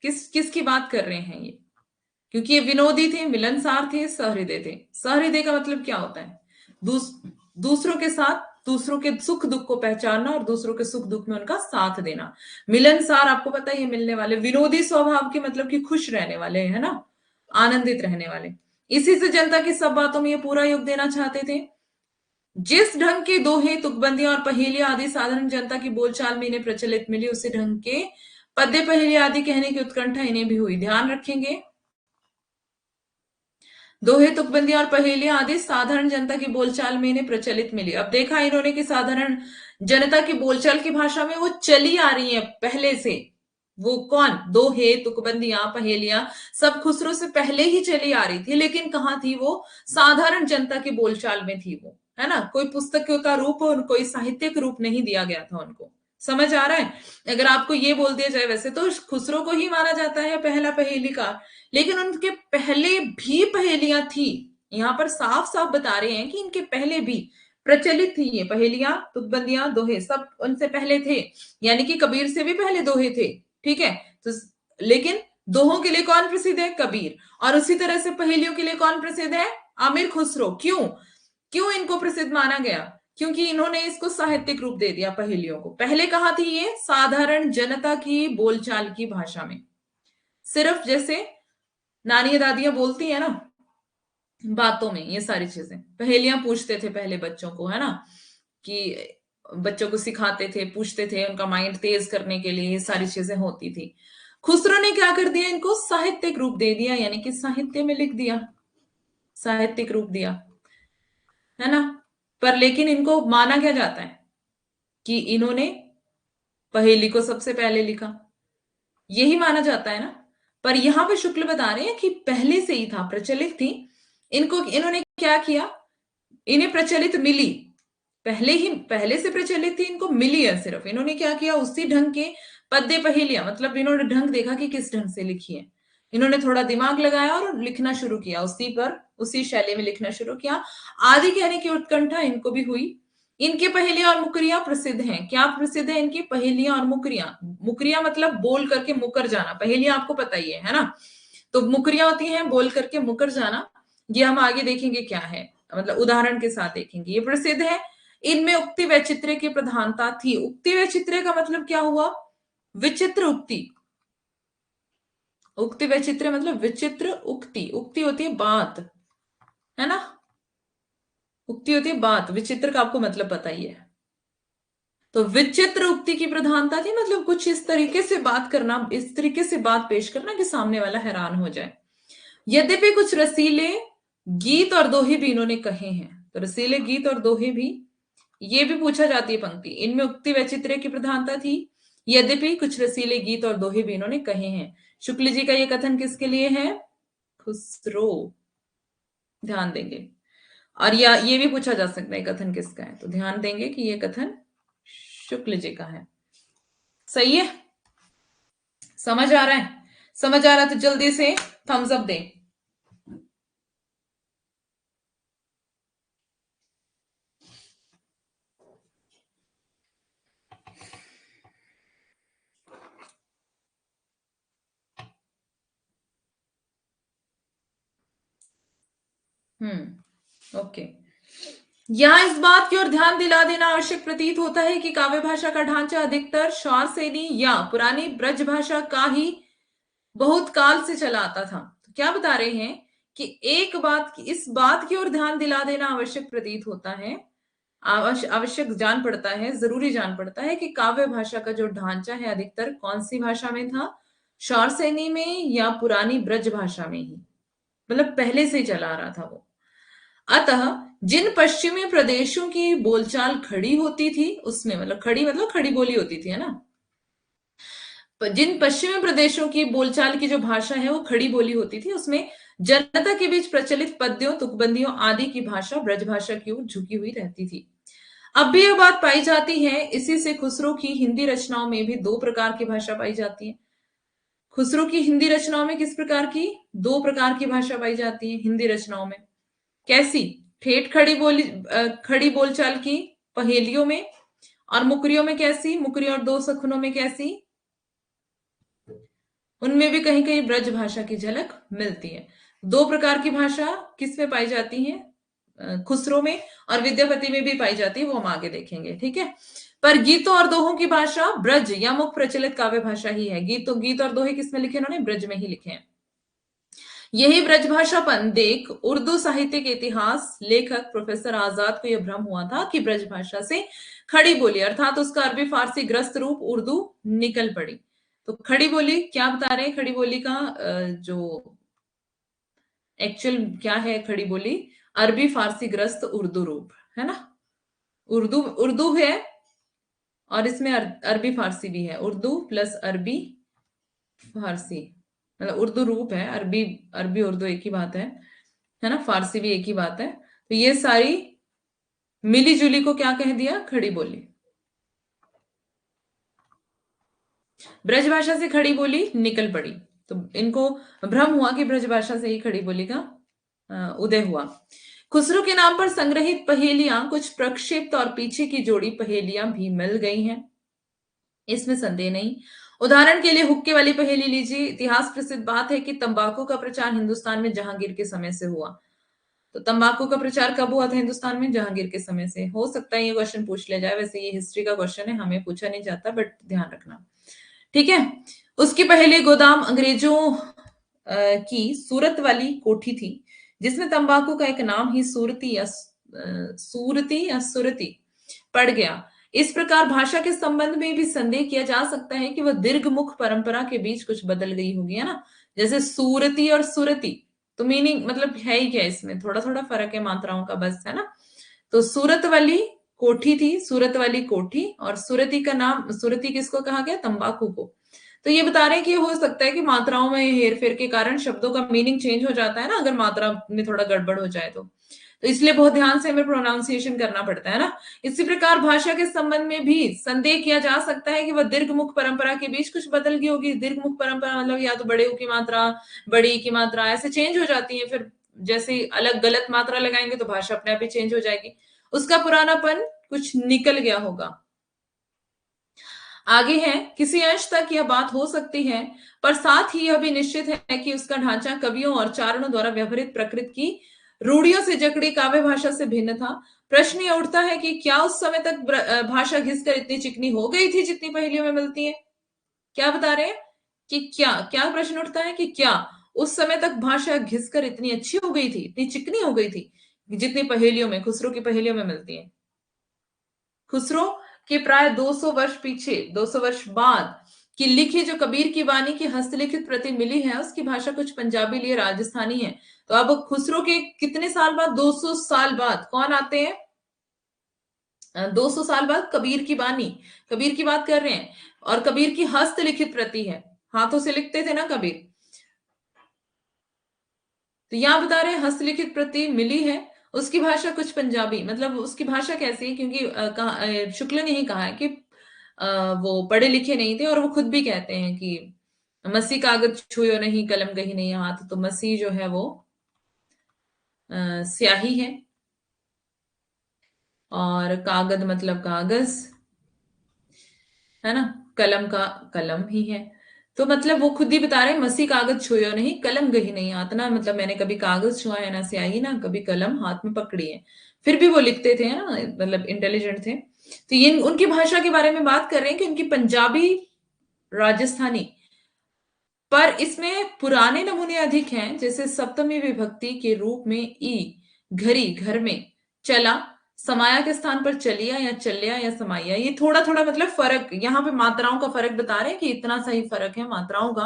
किसकी बात कर रहे हैं ये, क्योंकि ये विनोदी थे, मिलनसार थे, सहृदय थे। सहृदय का मतलब क्या होता है, दूसरों के साथ दूसरों के सुख दुख को पहचानना और दूसरों के सुख दुख में उनका साथ देना। मिलनसार आपको पता है ये मिलने वाले, विनोदी स्वभाव के मतलब कि खुश रहने वाले, है ना, आनंदित रहने वाले। इसी से जनता की सब बातों में ये पूरा योग देना चाहते थे। जिस ढंग के दोहे, तुकबंदियां और पहेलियां आदि साधारण जनता की बोलचाल में इन्हें प्रचलित मिली, उसी ढंग के पद्य पहेली आदि कहने की उत्कंठा इन्हें भी हुई। ध्यान रखेंगे, दोहे तुकबंदियां और पहेलियां आदि साधारण जनता की बोलचाल में इन्हें प्रचलित मिली। अब देखा इन्होंने कि साधारण जनता की बोलचाल की भाषा में वो चली आ रही है पहले से। वो कौन? दोहे तुकबंदियां पहेलियां सब खुसरो से पहले ही चली आ रही थी, लेकिन कहां थी वो? साधारण जनता की बोलचाल में थी वो, है ना। कोई पुस्तक का रूप और कोई साहित्यिक रूप नहीं दिया गया था उनको। समझ आ रहा है? अगर आपको ये बोल दिया जाए, वैसे तो खुसरो को ही माना जाता है पहला पहेलीकार, लेकिन उनके पहले भी पहेलियां थी। यहां पर साफ साफ बता रहे हैं कि इनके पहले भी प्रचलित थी ये पहेलियां तुकबंदियां दोहे, सब उनसे पहले थे। यानी कि कबीर से भी पहले दोहे थे, ठीक है। तो लेकिन दोहों के लिए कौन प्रसिद्ध है? कबीर। और उसी तरह से पहेलियों के लिए कौन प्रसिद्ध है? आमिर खुसरो। क्यों? क्यों इनको प्रसिद्ध माना गया? क्योंकि इन्होंने इसको साहित्यिक रूप दे दिया पहेलियों को। पहले कहां थी ये? साधारण जनता की बोलचाल की भाषा में। सिर्फ जैसे नानी दादियां बोलती है ना बातों में, ये सारी चीजें पहेलियां पूछते थे पहले बच्चों को, है ना, कि बच्चों को सिखाते थे, पूछते थे, उनका माइंड तेज करने के लिए ये सारी चीजें होती थी। खुसरो ने क्या कर दिया? इनको साहित्यिक रूप दे दिया, यानी कि साहित्य में लिख दिया, साहित्यिक रूप दिया, है ना। पर लेकिन इनको माना क्या जाता है? कि इन्होंने पहेली को सबसे पहले लिखा, यही माना जाता है ना। पर यहां पे शुक्ल बता रहे हैं कि पहले से ही था, प्रचलित थी। इनको इन्होंने क्या किया? इन्हें प्रचलित मिली, पहले से प्रचलित थी, इनको मिली है सिर्फ। इन्होंने क्या किया? उसी ढंग के पद्य पहेलियां, मतलब इन्होंने ढंग देखा कि किस ढंग से लिखी है। इन्होंने थोड़ा दिमाग लगाया और लिखना शुरू किया, उसी शैली में लिखना शुरू किया। आदि कहने की उत्कंठा इनको भी हुई। इनके पहेलियां और मुकरियां प्रसिद्ध हैं। क्या प्रसिद्ध है? इनकी पहेलियां और मुकरियां। मुकरियां मतलब बोल करके मुकर जाना, पहेलियां आपको पता ही है ना। तो मुकरियां होती हैं बोल करके मुकर जाना। ये हम आगे देखेंगे क्या है, मतलब उदाहरण के साथ देखेंगे। ये प्रसिद्ध है। इनमें उक्ति वैचित्र्य की प्रधानता थी। उक्ति वैचित्र्य का मतलब क्या हुआ? विचित्र उक्ति। उक्ति वैचित्र्य मतलब विचित्र उक्ति। उक्ति होती है बात, है ना। उक्ति होती है बात, विचित्र का आपको मतलब पता ही है। तो विचित्र उक्ति की प्रधानता थी, मतलब कुछ इस तरीके से बात करना, इस तरीके से बात पेश करना कि सामने वाला हैरान हो जाए। यद्यपि कुछ रसीले गीत और दोहे भी इन्होंने कहे हैं। तो रसीले गीत और दोहे भी, ये भी पूछा जाती है पंक्ति। इनमें उक्ति वैचित्र्य की प्रधानता थी, यद्यपि कुछ रसीले गीत और दोहे भी इन्होंने कहे हैं। शुक्ल जी का ये कथन किसके लिए है? खुसरो। ध्यान देंगे। और या ये भी पूछा जा सकता है कथन किसका है, तो ध्यान देंगे कि ये कथन शुक्ल जी का है। सही है? समझ आ रहा है? समझ आ रहा है तो जल्दी से थम्स अप दें। ओके। यहाँ इस बात की ओर ध्यान दिला देना आवश्यक प्रतीत होता है कि काव्य भाषा का ढांचा अधिकतर शौरसेनी या पुरानी ब्रज भाषा का ही बहुत काल से चला आता था। तो क्या बता रहे हैं कि इस बात की ओर ध्यान दिला देना आवश्यक प्रतीत होता है, आवश्यक जान पड़ता है, जरूरी जान पड़ता है कि काव्य भाषा का जो ढांचा है अधिकतर कौन सी भाषा में था? शौरसेनी में या पुरानी ब्रज भाषा में ही, मतलब पहले से ही चला आ रहा था वो। अतः जिन पश्चिमी प्रदेशों की बोलचाल खड़ी होती थी उसमें, मतलब खड़ी मतलब खड़ी बोली होती थी, है ना। जिन पश्चिमी प्रदेशों की बोलचाल की जो भाषा है वो खड़ी बोली होती थी, उसमें जनता के बीच प्रचलित पद्यों तुकबंदियों आदि की भाषा ब्रजभाषा की ओर झुकी हुई रहती थी। अब भी यह बात पाई जाती है। इसी से खुसरो की हिंदी रचनाओं में भी दो प्रकार की भाषा पाई जाती है। खुसरो की हिंदी रचनाओं में किस प्रकार की? दो प्रकार की भाषा पाई जाती है हिंदी रचनाओं में। कैसी? ठेठ खड़ी बोलचाल की पहेलियों में, और मुकरियों में कैसी? मुकरियों और दो सखनों में कैसी? उनमें भी कहीं कहीं ब्रज भाषा की झलक मिलती है। दो प्रकार की भाषा किसमें पाई जाती है? खुसरो में, और विद्यापति में भी पाई जाती है, वो हम आगे देखेंगे, ठीक है। पर गीतों और दोहों की भाषा ब्रज या मुख्य प्रचलित काव्य भाषा ही है। गीत और दोहे किसमें लिखे? उन्होंने ब्रज में ही लिखे हैं। यही ब्रजभाषापन देख उर्दू साहित्य के इतिहास लेखक प्रोफेसर आजाद को यह भ्रम हुआ था कि ब्रजभाषा से खड़ी बोली अर्थात उसका अरबी फारसी ग्रस्त रूप उर्दू निकल पड़ी। तो खड़ी बोली क्या बता रहे हैं? खड़ी बोली का जो एक्चुअल क्या है खड़ी बोली? अरबी फारसी ग्रस्त उर्दू रूप है ना। उर्दू उर्दू है और इसमें अरबी फारसी भी है। उर्दू प्लस अरबी फारसी, मतलब उर्दू रूप है। अरबी अरबी उर्दू एक ही बात है ना। फारसी भी एक ही बात है। तो ये सारी मिली जुली को क्या कह दिया? खड़ी बोली। ब्रजभाषा से खड़ी बोली निकल पड़ी। तो इनको भ्रम हुआ कि ब्रजभाषा से ही खड़ी बोली का उदय हुआ। खुसरो के नाम पर संग्रहित पहेलियां कुछ प्रक्षिप्त और पीछे की जोड़ी पहेलियां भी मिल गई हैं, इसमें संदेह नहीं। उदाहरण के लिए हुक्के वाली पहेली लीजिए। इतिहास प्रसिद्ध बात है कि तंबाकू का प्रचार हिंदुस्तान में जहांगीर के समय से हुआ। तो तंबाकू का प्रचार कब हुआ था हिंदुस्तान में? जहांगीर के समय से। हो सकता है ये क्वेश्चन पूछ लिया जाए, वैसे ये हिस्ट्री का क्वेश्चन है, हमें पूछा नहीं जाता, बट ध्यान रखना। ठीक है। उसकी पहली गोदाम अंग्रेजों की सूरत वाली कोठी थी, जिसमें तंबाकू का एक नाम ही सूरती या सुरती पड़ गया। इस प्रकार भाषा के संबंध में भी संदेह किया जा सकता है कि वह दीर्घ मुख परंपरा के बीच कुछ बदल गई होगी, है ना। जैसे सूरती और सुरती, तो मीनिंग मतलब है ही क्या, इसमें थोड़ा थोड़ा फर्क है मात्राओं का, बस, है ना। तो सूरत वाली कोठी थी, सूरत वाली कोठी, और सुरती का नाम, सुरती किसको कहा गया? तंबाकू को। तो ये बता रहे हैं कि हो सकता है कि मात्राओं में हेरफेर के कारण शब्दों का मीनिंग चेंज हो जाता है ना, अगर मात्रा में थोड़ा गड़बड़ हो जाए तो इसलिए बहुत ध्यान से हमें प्रोनाउंसिएशन करना पड़ता है ना। इसी प्रकार भाषा के संबंध में भी संदेह किया जा सकता है कि वह दीर्घ मुख परंपरा के बीच कुछ बदल गई होगी। दीर्घ मुख परंपरा मतलब या तो बड़े ऊ की मात्रा, बड़ी ई की मात्रा ऐसे चेंज हो जाती है, फिर जैसे अलग गलत मात्रा लगाएंगे तो भाषा अपने आप ही चेंज हो जाएगी। उसका पुरानापन कुछ निकल गया होगा। आगे है, किसी अंश तक यह बात हो सकती है, पर साथ ही यह भी निश्चित है कि उसका ढांचा कवियों और चारणों द्वारा व्यवहृत प्रकृति की रूढ़ियों से जकड़ी काव्य भाषा से भिन्न था। प्रश्न यह उठता है कि क्या उस समय तक भाषा घिसकर इतनी चिकनी हो गई थी जितनी पहेलियों में मिलती है? क्या बता रहे हैं कि क्या क्या प्रश्न उठता है कि क्या उस समय तक भाषा घिसकर इतनी अच्छी हो गई थी, इतनी चिकनी हो गई थी जितनी पहेलियों में, खुसरो की पहेलियों में मिलती है? खुसरो के प्राय 200 वर्ष पीछे, 200 वर्ष बाद की लिखी जो कबीर की वाणी की हस्तलिखित प्रति मिली है, उसकी भाषा कुछ पंजाबी लिए राजस्थानी है। तो अब खुसरो के कितने साल बाद? 200 साल बाद कौन आते हैं? 200 साल बाद कबीर की वाणी, कबीर की बात कर रहे हैं, और कबीर की हस्तलिखित प्रति है, हाथों से लिखते थे ना कबीर। तो यहां बता रहे हैं हस्तलिखित प्रति मिली है, उसकी भाषा कुछ पंजाबी, मतलब उसकी भाषा कैसी है, क्योंकि शुक्ल ने ही कहा है कि वो पढ़े लिखे नहीं थे, और वो खुद भी कहते हैं कि मसी कागज छुयो नहीं कलम कही नहीं हाथ। तो मसी जो है वो स्याही है, और कागज मतलब कागज, है ना। कलम का कलम ही है। तो मतलब वो खुद ही बता रहे हैं मसी कागज छुयो नहीं कलम गही नहीं हाथ ना, मतलब मैंने कभी कागज छुआ है ना स्याही, ना कभी कलम हाथ में पकड़ी है। फिर भी वो लिखते थे, है ना, मतलब इंटेलिजेंट थे। तो ये उनकी भाषा के बारे में बात कर रहे हैं कि उनकी पंजाबी, राजस्थानी, पर इसमें पुराने नमूने अधिक हैं, जैसे सप्तमी विभक्ति के रूप में ई, घरी घर में, चला, समाया के स्थान पर चलिया या चल्या या समाया। ये थोड़ा थोड़ा मतलब फर्क, यहाँ पे मात्राओं का फर्क बता रहे हैं कि इतना सही फर्क है मात्राओं का।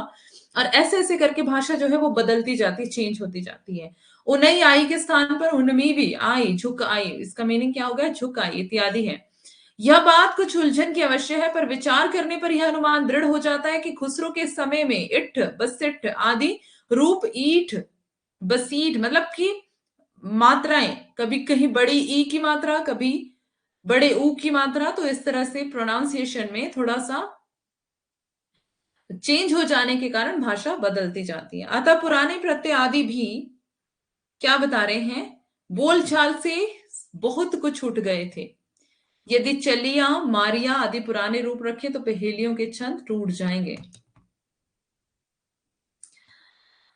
और ऐसे ऐसे करके भाषा जो है वो बदलती जाती, चेंज होती जाती है। उनई आई के स्थान पर उनमी भी आई, झुक आई, इसका मीनिंग क्या होगा? झुक आई इत्यादि है। यह बात कुछ उलझन की अवश्य है, पर विचार करने पर यह अनुमान दृढ़ हो जाता है कि खुसरो के समय में इठ, बसिठ आदि रूप, ईठ, बसीठ, मतलब कि मात्राएं, कभी कहीं बड़ी ई की मात्रा, कभी बड़े ऊ की मात्रा, तो इस तरह से प्रोनाउंसिएशन में थोड़ा सा चेंज हो जाने के कारण भाषा बदलती जाती है। अतः पुराने प्रत्यय आदि भी क्या बता रहे हैं? बोलचाल से बहुत कुछ उठ गए थे। यदि चलिया, मारिया आदि पुराने रूप रखे तो पहेलियों के छंद टूट जाएंगे।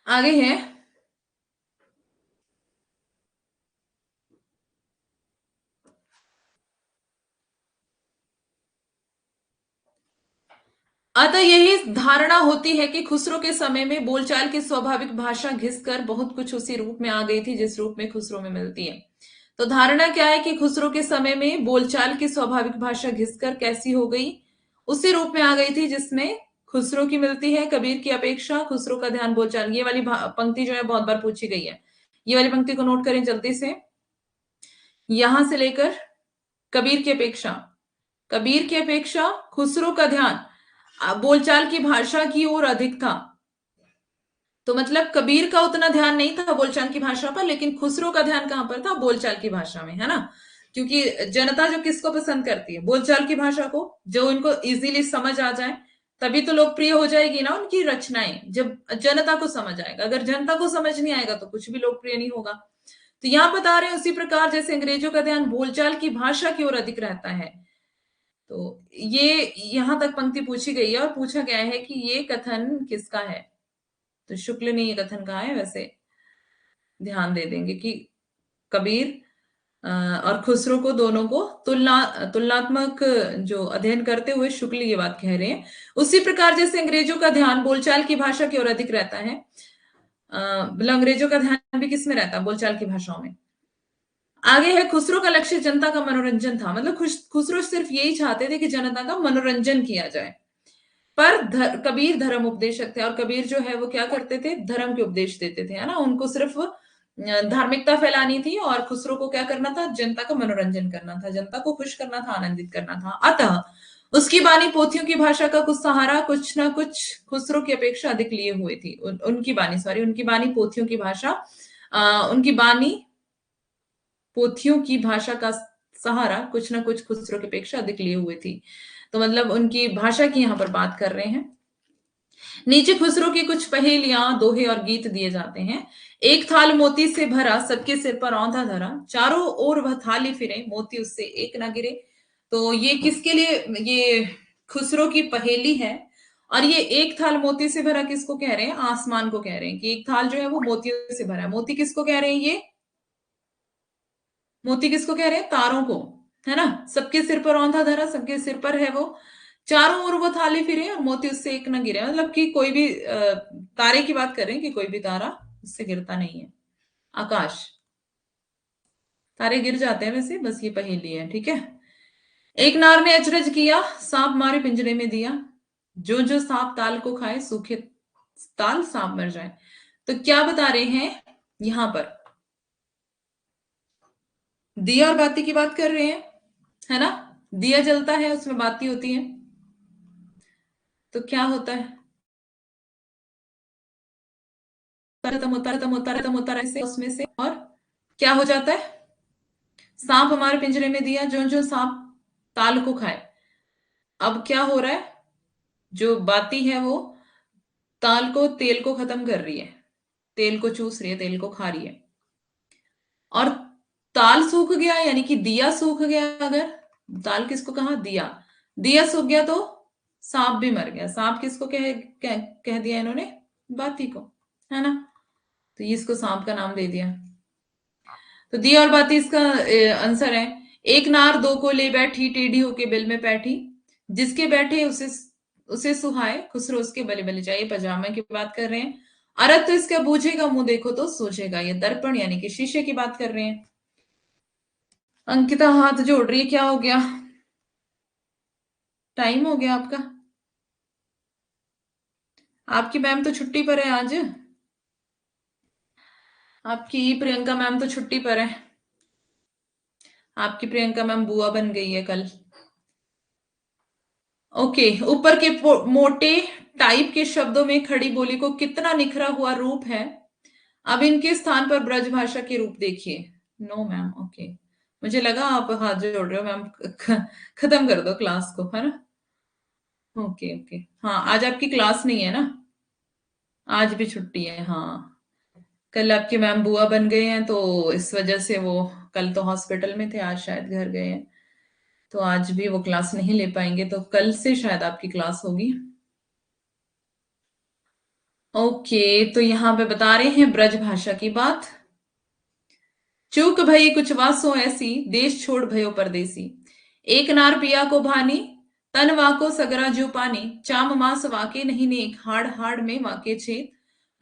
आगे है, अतः यही धारणा होती है कि खुसरो के समय में बोलचाल की स्वाभाविक भाषा घिसकर बहुत कुछ उसी रूप में आ गई थी जिस रूप में खुसरो में मिलती है। तो धारणा क्या है कि खुसरो के समय में बोलचाल की स्वाभाविक भाषा घिसकर कैसी हो गई? उसी रूप में आ गई थी जिसमें खुसरो की मिलती है कबीर की अपेक्षा, खुसरो का ध्यान बोलचाल। ये वाली पंक्ति जो है बहुत बार पूछी गई है। ये वाली पंक्ति को नोट करें जल्दी से। यहां से लेकर कबीर की अपेक्षा, कबीर की अपेक्षा खुसरो का ध्यान बोलचाल की भाषा की ओर अधिक था। तो मतलब कबीर का उतना ध्यान नहीं था बोलचाल की भाषा पर, लेकिन खुसरो का ध्यान कहां पर था? बोलचाल की भाषा में, है ना। क्योंकि जनता जो किसको पसंद करती है? बोलचाल की भाषा को, जो उनको इजीली समझ आ जाए, तभी तो लोकप्रिय हो जाएगी ना उनकी रचनाएं, जब जनता को समझ आएगा। अगर जनता को समझ नहीं आएगा तो कुछ भी लोकप्रिय नहीं होगा। तो यहां बता रहे हैं उसी प्रकार जैसे अंग्रेजों का ध्यान बोलचाल की भाषा की ओर अधिक रहता है। तो ये यहां तक पंक्ति पूछी गई है और पूछा गया है कि ये कथन किसका है। तो शुक्ल ने ये कथन कहा है। वैसे ध्यान दे देंगे कि कबीर और खुसरो को, दोनों को तुलनात्मक जो अध्ययन करते हुए शुक्ल ये बात कह रहे हैं। उसी प्रकार जैसे अंग्रेजों का ध्यान बोलचाल की भाषा की ओर अधिक रहता है, मतलब अंग्रेजों का ध्यान भी किस में रहता है? बोलचाल की भाषाओं में। आगे है खुसरो का लक्ष्य जनता का मनोरंजन था। मतलब खुसरो सिर्फ यही चाहते थे कि जनता का मनोरंजन किया जाए। पर कबीर धर्म उपदेशक थे, और कबीर जो है वो क्या करते थे? धर्म के उपदेश देते थे, है ना। उनको सिर्फ धार्मिकता फैलानी थी, और खुसरो को क्या करना था? जनता का मनोरंजन करना था, जनता को खुश करना था, आनंदित करना था। अतः उसकी बानी पोथियों की भाषा का कुछ सहारा कुछ ना कुछ खुसरो की अपेक्षा अधिक लिए हुए थी। उनकी बानी, सॉरी, उनकी बानी पोथियों की भाषा, उनकी बानी पोथियों की भाषा का सहारा कुछ ना कुछ खुसरो की अपेक्षा अधिक लिए हुए थी। तो मतलब उनकी भाषा की यहाँ पर बात कर रहे हैं। नीचे खुसरो की कुछ पहेलियां, दोहे और गीत दिए जाते हैं। एक थाल मोती से भरा, सबके सिर पर औंधा धरा, चारों ओर वह थाली फिरे, मोती उससे एक ना गिरे। तो ये किसके लिए? ये खुसरो की पहेली है। और ये एक थाल मोती से भरा किसको कह रहे हैं? आसमान को कह रहे हैं कि एक थाल जो है वो मोतियों से भरा है। मोती किसको कह रहे हैं? ये मोती किसको कह रहे हैं? तारों को, है ना। सबके सिर पर औंधा धरा, सबके सिर पर है वो, चारों ओर वो थाली फिरे और मोती उससे एक न गिरे। मतलब कि कोई भी तारे की बात कर रहे हैं कि कोई भी तारा उससे गिरता नहीं है। आकाश, तारे गिर जाते हैं वैसे, बस ये पहेली है, ठीक है। एक नार ने अचरज किया, सांप मारे पिंजरे में दिया, जो जो सांप ताल को खाए, सूखे ताल सांप मर जाए। तो क्या बता रहे हैं यहां पर? दिया और बाती की बात कर रहे हैं, है ना। दिया जलता है, उसमें बाती होती है, तो क्या होता है? खत्म होता रहे से, उसमें से, और क्या हो जाता है? सांप हमारे पिंजरे में दिया, जो जो सांप ताल को खाए। अब क्या हो रहा है? जो बाती है वो ताल को, तेल को खत्म कर रही है, तेल को चूस रही है, तेल को खा रही है। और ताल सूख गया, यानी कि दिया सूख गया। अगर ताल किसको कहा? दिया। दिया सूख गया तो सांप भी मर गया। सांप किसको कह दिया इन्होंने? बाती को, है ना। तो ये इसको सांप का नाम दे दिया। तो दिया और बाती इसका आंसर है। एक नार दो को ले बैठी, टेढ़ी होके बिल में बैठी, जिसके बैठे उसे उसे सुहाए, खुसरो उसके बले बले जाए। पजामे की बात कर रहे हैं। अरत तो इसका बूझेगा, मुंह देखो तो सूझेगा। ये दर्पण यानी कि शीशे की बात कर रहे हैं। अंकिता हाथ जोड़ रही है, क्या हो गया? टाइम हो गया आपका? आपकी मैम तो छुट्टी पर है आज। आपकी प्रियंका मैम तो छुट्टी पर है। आपकी प्रियंका मैम बुआ बन गई है कल। ओके, ऊपर के मोटे टाइप के शब्दों में खड़ी बोली को कितना निखरा हुआ रूप है। अब इनके स्थान पर ब्रज भाषा के रूप देखिए। No ma'am, okay. मुझे लगा आप हाथ जोड़ रहे हो मैम। खत्म कर दो क्लास को, है ना। ओके ओके, हाँ, आज आपकी क्लास नहीं है ना। आज भी छुट्टी है, हाँ। कल आपके मैम बुआ बन गए हैं, तो इस वजह से वो कल तो हॉस्पिटल में थे, आज शायद घर गए हैं। तो आज भी वो क्लास नहीं ले पाएंगे, तो कल से शायद आपकी क्लास होगी। ओके, तो यहाँ पे बता रहे हैं ब्रज भाषा की बात। चूक भई कुछ वासो ऐसी, देश छोड़ भयो परदेसी। एक नार पिया को भानी, तन वाको सगरा जो पानी। चाम मास वाके नहीं नेक, हाड़ हाड़ में वाके छेद।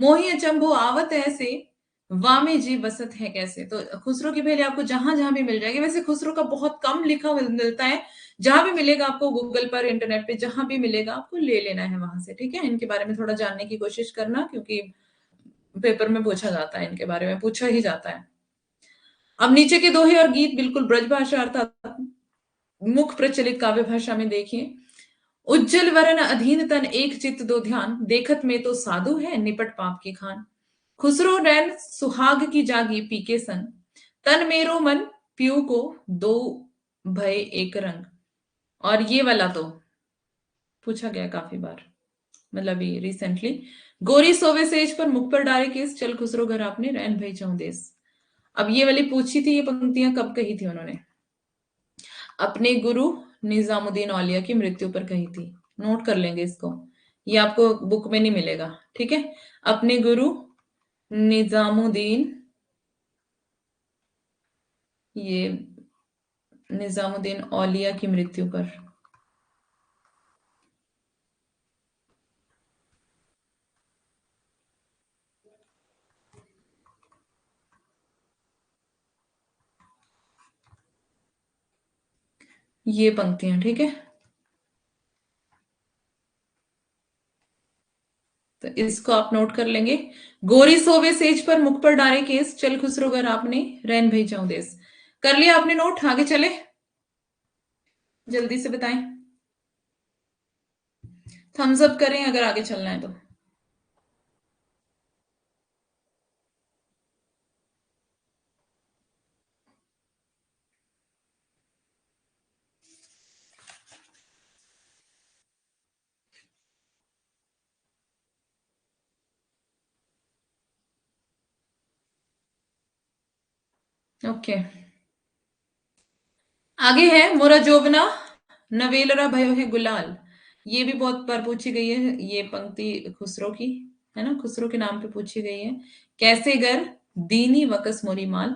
मोहि अचंभो आवत ऐसे, वामे जी बसत है कैसे। तो खुसरो की पहेली आपको जहां जहां भी मिल जाएगी। वैसे खुसरो का बहुत कम लिखा मिलता है, जहां भी मिलेगा आपको, गूगल पर, इंटरनेट पे, जहां भी मिलेगा आपको ले लेना है वहां से, ठीक है। इनके बारे में थोड़ा जानने की कोशिश करना, क्योंकि पेपर में पूछा जाता है, इनके बारे में पूछा ही जाता है। अब नीचे के दोहे और गीत बिल्कुल ब्रज भाषा अर्थात मुख प्रचलित काव्य भाषा में देखिए। उज्जवल वरन अधीन तन एक चित्त दो ध्यान, देखत में तो साधु है निपट पाप की खान। खुसरो रैन सुहाग की जागी पीके सन, तन मेरो मन पीयू को दो भय एक रंग। और ये वाला तो पूछा गया काफी बार, मतलब ये रिसेंटली। गोरी सोवे सेज पर मुख पर डारे केस, चल खुसरो घर आपने रैन भई चौं देस। अब ये वाली पूछी थी, ये पंक्तियां कब कही थी उन्होंने? अपने गुरु निजामुद्दीन औलिया की मृत्यु पर कही थी। नोट कर लेंगे इसको, ये आपको बुक में नहीं मिलेगा, ठीक है। अपने गुरु निजामुद्दीन, ये निजामुद्दीन औलिया की मृत्यु पर। ये पंक्तियां, ठीक है। तो इसको आप नोट कर लेंगे। गोरी सोवे सेज पर मुख पर डारे केस, चल खुसरो घर आपने रैन भई चौं देस। कर लिया आपने नोट? आगे चले, जल्दी से बताएं, थम्स अप करें अगर आगे चलना है तो। ओके, आगे है मोरा जोबना नवेलरा भयो है गुलाल। ये भी बहुत बार पूछी गई है, ये पंक्ति खुसरो की है ना, खुसरो के नाम पे पूछी गई है। कैसे गर दीनी वकस मोरी माल,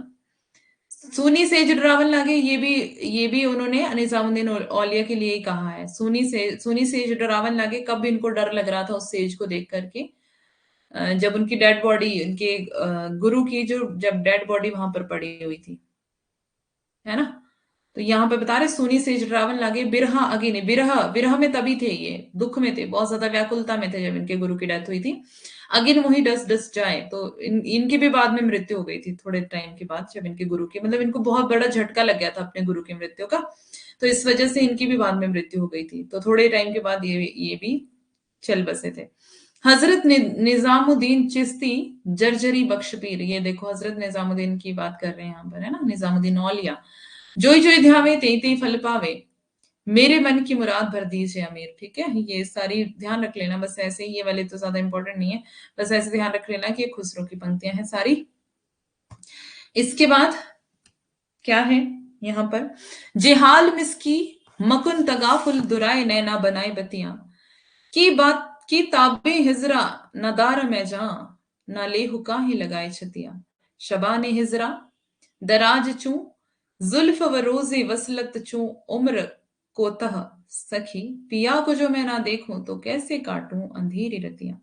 सूनी से जुडरावन लागे, ये भी उन्होंने निजामुद्दीन औलिया के लिए ही कहा है। सूनी से जुडरावन लागे, कब इनको डर लग रहा था उस सेज को देख करके? जब उनकी डेड बॉडी, उनके गुरु की जो जब डेड बॉडी वहां पर पड़ी हुई थी, है ना। तो यहाँ पे बता रहे सूनी से रावण लागे बिरहा अगिने, बिरह बिरह में तभी थे, ये दुख में थे, बहुत ज्यादा व्याकुलता में थे जब इनके गुरु की डेथ हुई थी। अगिन वही डस डस जाए, तो इनकी भी बाद में मृत्यु हो गई थी थोड़े टाइम के बाद, जब इनके गुरु की, मतलब इनको बहुत बड़ा झटका लग गया था अपने गुरु की मृत्यु का, तो इस वजह से इनकी भी बाद में मृत्यु हो गई थी। तो थोड़े टाइम के बाद ये भी चल बसे थे। हजरत निजामुद्दीन चिश्ती जर्जरी बख्श पीर, ये देखो हजरत निजामुद्दीन की बात कर रहे हैं यहाँ पर, है ना, निजामुद्दीन औलिया। जोई जोई ध्यावे तेई तेई फल पावे, मेरे मन की मुराद भर दीजिए अमीर, ठीक है। ये सारी ध्यान रख लेना, बस ऐसे ही, ये वाले तो ज्यादा इंपॉर्टेंट नहीं है, बस ऐसे ध्यान रख लेना कि ये खुसरो की पंक्तियां हैं सारी। इसके बाद क्या है यहाँ पर? जेहाल मिसकी मकुन तगाफुल दुराए नैना बनाए बतियां, की बात की ताबे हिजरा नदार में जा, ना ले हुका ही लगाए छतिया। शबाने हिजरा दराज चूं जुल्फ व रोजे वसलत चूं उम्र कोतह सखी, पिया को जो मैं ना देखूं तो कैसे काटूं अंधेरी रतियां।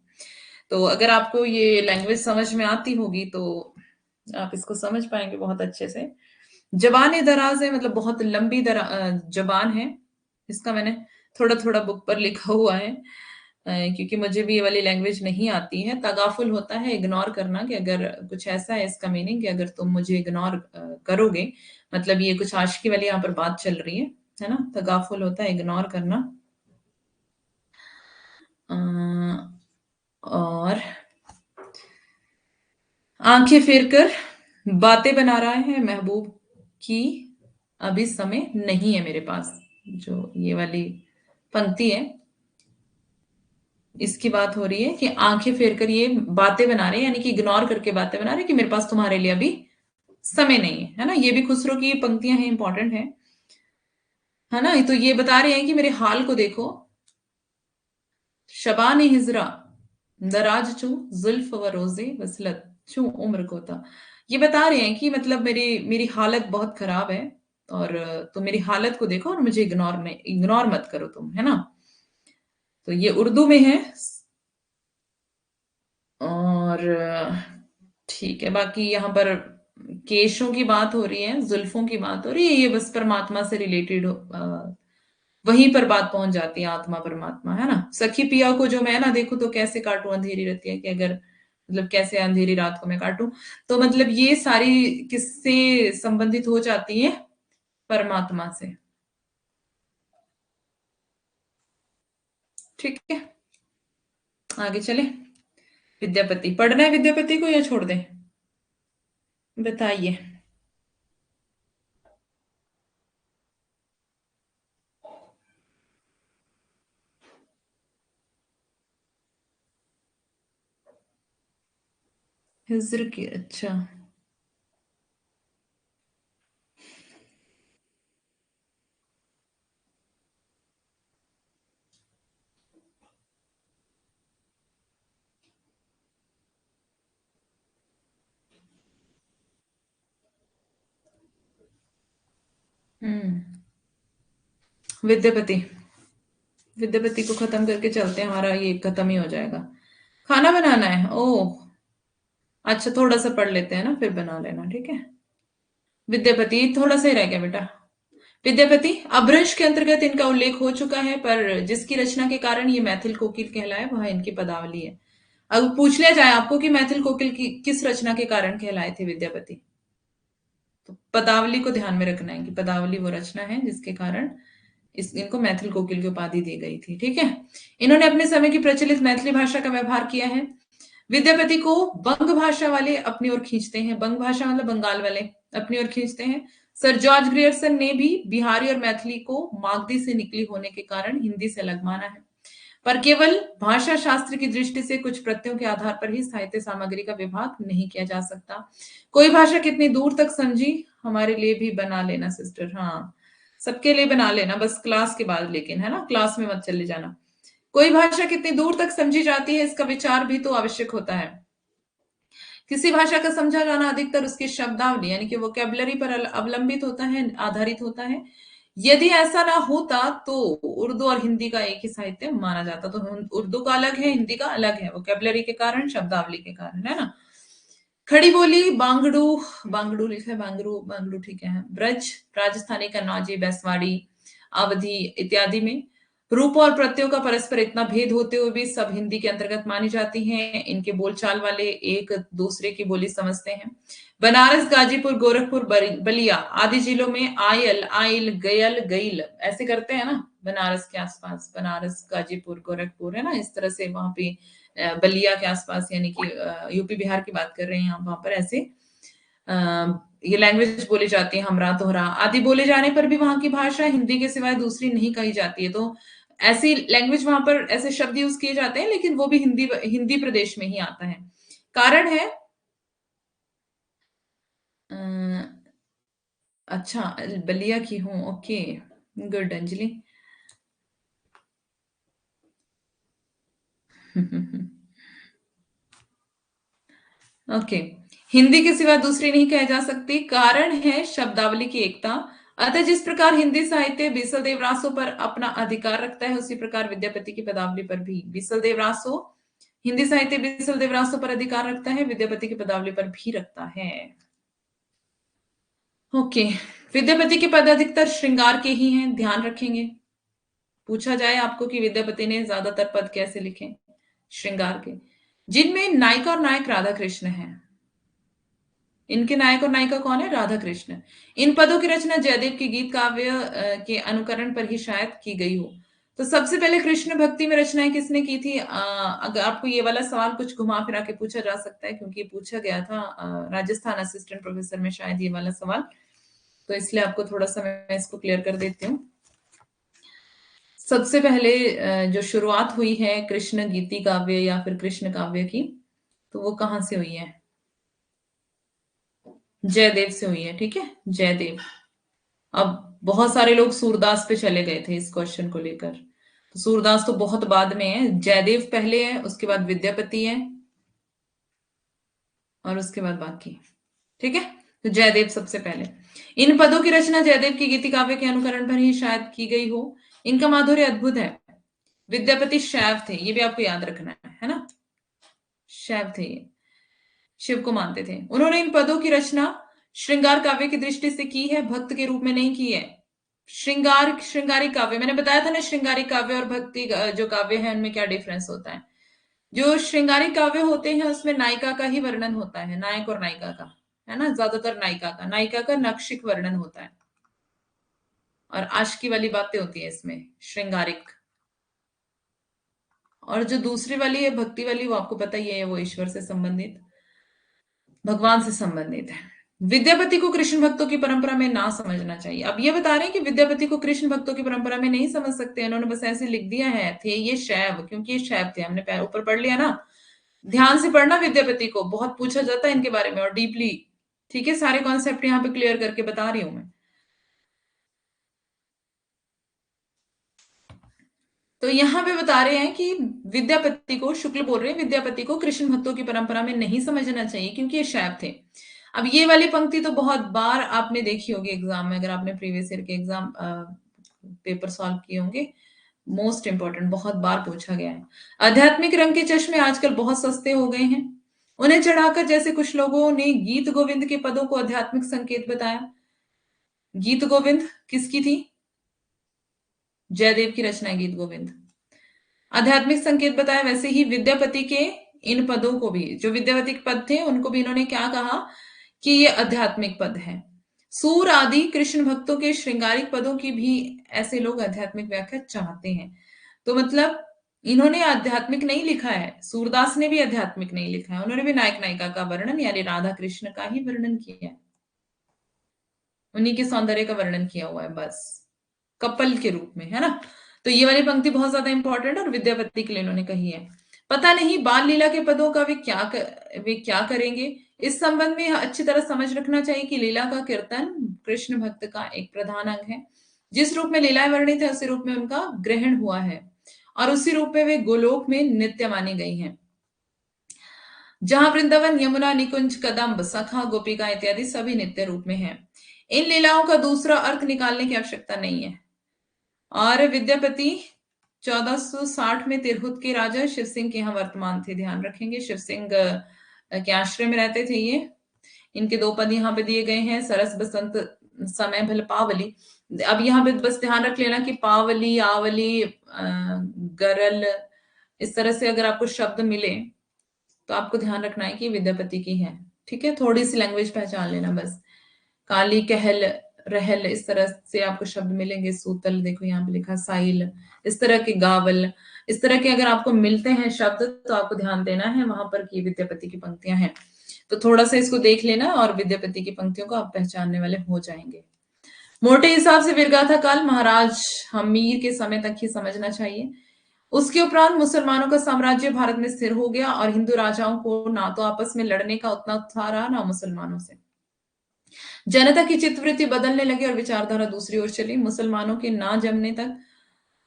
तो अगर आपको ये लैंग्वेज समझ में आती होगी तो आप इसको समझ पाएंगे बहुत अच्छे से। जबान दराज है, मतलब बहुत लंबी जबान है। इसका मैंने थोड़ा थोड़ा बुक पर लिखा हुआ है, क्योंकि मुझे भी ये वाली लैंग्वेज नहीं आती है। तगाफुल होता है इग्नोर करना, कि अगर कुछ ऐसा है इसका मीनिंग कि अगर तुम मुझे इग्नोर करोगे, मतलब ये कुछ आशिकी वाली यहाँ पर बात चल रही है ना। तगाफुल होता है इग्नोर करना। अ, और आंखें फेर कर बातें बना रहा है महबूब की, अभी समय नहीं है मेरे पास। जो ये वाली पंक्ति है, इसकी बात हो रही है कि आंखें फेर कर ये बातें बना रहे हैं, यानी कि इग्नोर करके बातें बना रहे हैं कि मेरे पास तुम्हारे लिए अभी समय नहीं है, है ना। ये भी खुसरो की पंक्तियां हैं, इंपॉर्टेंट है ना। तो ये बता रहे हैं कि मेरे हाल को देखो। शबान हिजरा दराज चू जुल्फ व रोजे वसलत चू उम्र को था। ये बता रहे हैं कि मतलब मेरी मेरी हालत बहुत खराब है, और तो मेरी हालत को देखो और मुझे इग्नोर मत करो तुम, है ना। तो ये उर्दू में है। और ठीक है, बाकी यहाँ पर केशों की बात हो रही है, जुल्फों की बात हो रही है, ये बस परमात्मा से रिलेटेड वहीं पर बात पहुंच जाती है, आत्मा परमात्मा, है ना। सखी पिया को जो मैं ना देखूं तो कैसे काटूं, अंधेरी रहती है कि अगर, मतलब कैसे अंधेरी रात को मैं काटूं। तो मतलब ये सारी किससे संबंधित हो जाती है, परमात्मा से। ठीक है, आगे चले। विद्यापति पढ़ना है, विद्यापति को या छोड़ दें, बताइए। हिज्र की, अच्छा। हम्म। विद्यापति, विद्यापति को खत्म करके चलते हैं, हमारा ये खत्म ही हो जाएगा। खाना बनाना है, ओह। अच्छा, थोड़ा सा पढ़ लेते हैं ना, फिर बना लेना, ठीक है। विद्यापति थोड़ा सा ही रह गया बेटा। विद्यापति अभ्रंश के अंतर्गत इनका उल्लेख हो चुका है, पर जिसकी रचना के कारण ये मैथिल कोकिल कहलाए वह इनकी पदावली है। अब पूछ लिया जाए आपको कि मैथिल कोकिल की किस रचना के कारण कहलाए थे विद्यापति, तो पदावली को ध्यान में रखना है कि पदावली वो रचना है जिसके कारण इनको मैथिल कोकिल की उपाधि दी गई थी, ठीक है। इन्होंने अपने समय की प्रचलित मैथिली भाषा का व्यवहार किया है। विद्यापति को बंग भाषा वाले अपनी ओर खींचते हैं, बंग भाषा मतलब बंगाल वाले अपनी ओर खींचते हैं। सर जॉर्ज ग्रियर्सन ने भी बिहारी और मैथिली को मागधी से निकली होने के कारण हिंदी से अलग माना है, पर केवल भाषा शास्त्र की दृष्टि से कुछ प्रत्ययों के आधार पर ही साहित्य सामग्री का विभाग नहीं किया जा सकता। कोई भाषा कितनी दूर तक समझी, हमारे लिए भी बना लेना सिस्टर, हाँ सबके लिए बना लेना, बस क्लास के बाद, लेकिन है ना, क्लास में मत चले जाना। कोई भाषा कितनी दूर तक समझी जाती है, इसका विचार भी तो आवश्यक होता है। किसी भाषा का समझा जाना अधिकतर उसकी शब्दावली यानी कि वोकेबलरी पर अवलंबित होता है, आधारित होता है। यदि ऐसा ना होता तो उर्दू और हिंदी का एक ही साहित्य माना जाता, तो उर्दू का अलग है, हिंदी का अलग है, वोकेबलरी के कारण, शब्दावली के कारण, है ना। खड़ी बोली बांगड़ू, बांगड़ू लिखा है, बांगड़ू बांगड़ू ठीक है, ब्रज, राजस्थानी, कन्नौजी, बैसवाड़ी, अवधी इत्यादि में रूप और प्रत्ययों का परस्पर इतना भेद होते हुए भी सब हिंदी के अंतर्गत मानी जाती हैं। इनके बोलचाल वाले एक दूसरे की बोली समझते हैं। बनारस, गाजीपुर, गोरखपुर, बलिया आदि जिलों में आयल, आइल, गयल, गईल ऐसे करते हैं ना, बनारस के आसपास, बनारस, गाजीपुर, गोरखपुर, है ना, इस तरह से वहां पे बलिया के आसपास, यानी कि यूपी बिहार की बात कर रहे हैं यहाँ, वहां पर ऐसे अ, ये लैंग्वेज बोली जाती है, हमरा, तोहरा आदि बोले जाने पर भी वहां की भाषा हिंदी के सिवाय दूसरी नहीं कही जाती है। तो ऐसी लैंग्वेज वहां पर ऐसे शब्द यूज किए जाते हैं, लेकिन वो भी हिंदी हिंदी प्रदेश में ही आता है। कारण है अ, अच्छा, बलिया की हूँ, okay, good Anjali. Okay, Hindi के सिवा दूसरी नहीं कही जा सकती, कारण है शब्दावली की एकता। अतः जिस प्रकार हिंदी साहित्य बीसल देवरासो पर अपना अधिकार रखता है, उसी प्रकार विद्यापति की पदावली पर भी बीसल देवरासो, हिंदी साहित्य बीसल देवरासो पर अधिकार रखता है, विद्यापति की पदावली पर भी रखता है। ओके, विद्यापति के पद अधिकतर श्रृंगार के ही हैं, ध्यान रखेंगे। पूछा जाए आपको कि विद्यापति ने ज्यादातर पद कैसे लिखे, श्रृंगार के, जिनमें नायिका और नायक राधा कृष्ण है। इनके नायक और नायिका कौन है, राधा कृष्ण। इन पदों की रचना जयदेव के गीत काव्य के अनुकरण पर ही शायद की गई हो। तो सबसे पहले कृष्ण भक्ति में रचनाएं किसने की थी, अगर आपको ये वाला सवाल कुछ घुमा फिरा के पूछा जा सकता है, क्योंकि ये पूछा गया था राजस्थान असिस्टेंट प्रोफेसर में शायद ये वाला सवाल, तो इसलिए आपको थोड़ा सा मैं इसको क्लियर कर देती हूँ। सबसे पहले जो शुरुआत हुई है कृष्ण गीति काव्य या फिर कृष्ण काव्य की, तो वो कहाँ से हुई है, जयदेव से हुई है, ठीक है, जयदेव। अब बहुत सारे लोग सूरदास पे चले गए थे इस क्वेश्चन को लेकर, तो सूरदास तो बहुत बाद में है, जयदेव पहले है, उसके बाद विद्यापति है, और उसके बाद बाकी, ठीक है। तो जयदेव सबसे पहले। इन पदों की रचना जयदेव की गीति काव्य के अनुकरण पर ही शायद की गई हो। इनका माधुर्य अद्भुत है। विद्यापति शैव थे, ये भी आपको याद रखना है ना, शैव थे ये, शिव को मानते थे। उन्होंने इन पदों की रचना श्रृंगार काव्य की दृष्टि से की है, भक्त के रूप में नहीं की है। श्रृंगारी काव्य, मैंने बताया था ना, श्रृंगारी काव्य और भक्ति जो काव्य है उनमें क्या डिफरेंस होता है। जो श्रृंगारी काव्य होते हैं उसमें नायिका का ही वर्णन होता है, नायक और नायिका का, है ना, ज्यादातर नायिका का नक्षिक वर्णन होता है, और आशिकी वाली बातें होती है इसमें श्रृंगारिक। और जो दूसरी वाली है भक्ति वाली, वो आपको पता ही है, वो ईश्वर से संबंधित, भगवान से संबंधित है। विद्यापति को कृष्ण भक्तों की परंपरा में ना समझना चाहिए। अब ये बता रहे हैं कि विद्यापति को कृष्ण भक्तों की परंपरा में नहीं समझ सकते, इन्होंने बस ऐसे लिख दिया है, थे ये शैव, क्योंकि ये शैव थे, हमने ऊपर पढ़ लिया ना। ध्यान से पढ़ना, विद्यापति को बहुत पूछा जाता है इनके बारे में और डीपली। ठीक है, सारे कॉन्सेप्ट यहाँ पे क्लियर करके बता रही हूं मैं। तो यहाँ पे बता रहे हैं कि विद्यापति को, शुक्ल बोल रहे हैं, विद्यापति को कृष्ण भक्तों की परंपरा में नहीं समझना चाहिए क्योंकि ये शैव थे। अब ये वाली पंक्ति तो बहुत बार आपने देखी होगी एग्जाम में, अगर आपने प्रीवियस ईयर के एग्जाम पेपर सॉल्व किए होंगे। मोस्ट इंपॉर्टेंट, बहुत बार पूछा गया है। आध्यात्मिक रंग के चश्मे आजकल बहुत सस्ते हो गए हैं, उन्हें चढ़ाकर जैसे कुछ लोगों ने गीत गोविंद के पदों को आध्यात्मिक संकेत बताया। गीत गोविंद किसकी थी? जयदेव की रचना है गीत गोविंद, आध्यात्मिक संकेत बताया। वैसे ही विद्यापति के इन पदों को भी, जो विद्यापति के पद थे उनको भी इन्होंने क्या कहा कि ये आध्यात्मिक पद है। सूर आदि कृष्ण भक्तों के श्रृंगारिक पदों की भी ऐसे लोग आध्यात्मिक व्याख्या चाहते हैं। तो मतलब इन्होंने आध्यात्मिक नहीं लिखा है, सूरदास ने भी आध्यात्मिक नहीं लिखा है, उन्होंने भी नायक नायिका का वर्णन यानी राधा कृष्ण का ही वर्णन किया है, उन्हीं के सौंदर्य का वर्णन किया हुआ है बस, कपल के रूप में, है ना। तो ये वाली पंक्ति बहुत ज्यादा इंपॉर्टेंट और विद्यापति के लिए इन्होंने कही है। पता नहीं बाल लीला के पदों का वे क्या करेंगे। इस संबंध में अच्छी तरह समझ रखना चाहिए कि लीला का कीर्तन कृष्ण भक्त का एक प्रधान अंग है। जिस रूप में लीलाएं वर्णित है उसी रूप में उनका ग्रहण हुआ है और उसी रूप में वे गोलोक में नित्य मानी गई हैं, जहां वृंदावन, यमुना, निकुंज, कदम्ब, सखा, गोपिका इत्यादि सभी नित्य रूप में हैं। इन लीलाओं का दूसरा अर्थ निकालने की आवश्यकता नहीं है। और विद्यापति 1460 में तिरहुत के राजा शिव सिंह के यहाँ वर्तमान थे, ध्यान रखेंगे। शिव सिंह के आश्रय में रहते थे ये। इनके दो पद यहाँ पे दिए गए हैं, सरस बसंत समय भल पावली। अब यहाँ पे बस ध्यान रख लेना कि पावली, आवली, गरल, इस तरह से अगर आपको शब्द मिले तो आपको ध्यान रखना है कि विद्यापति की है। ठीक है, थोड़ी सी लैंग्वेज पहचान लेना बस। काली, कहल, रहल, इस तरह से आपको शब्द मिलेंगे। सूतल, देखो यहाँ पे लिखा साइल, इस तरह के गावल, इस तरह के अगर आपको मिलते हैं शब्द तो आपको ध्यान देना है वहां पर कि विद्यापति की पंक्तियां हैं। तो थोड़ा सा इसको देख लेना और विद्यापति की पंक्तियों को आप पहचानने वाले हो जाएंगे। मोटे हिसाब से वीरगाथा काल महाराज हमीर के समय तक ही समझना चाहिए। उसके उपरांत मुसलमानों का साम्राज्य भारत में स्थिर हो गया और हिंदू राजाओं को ना तो आपस में लड़ने का उतना उत्साह रहा, ना मुसलमानों से। जनता की चित्तवृत्ति बदलने लगी और विचारधारा दूसरी ओर चली। मुसलमानों के ना जमने तक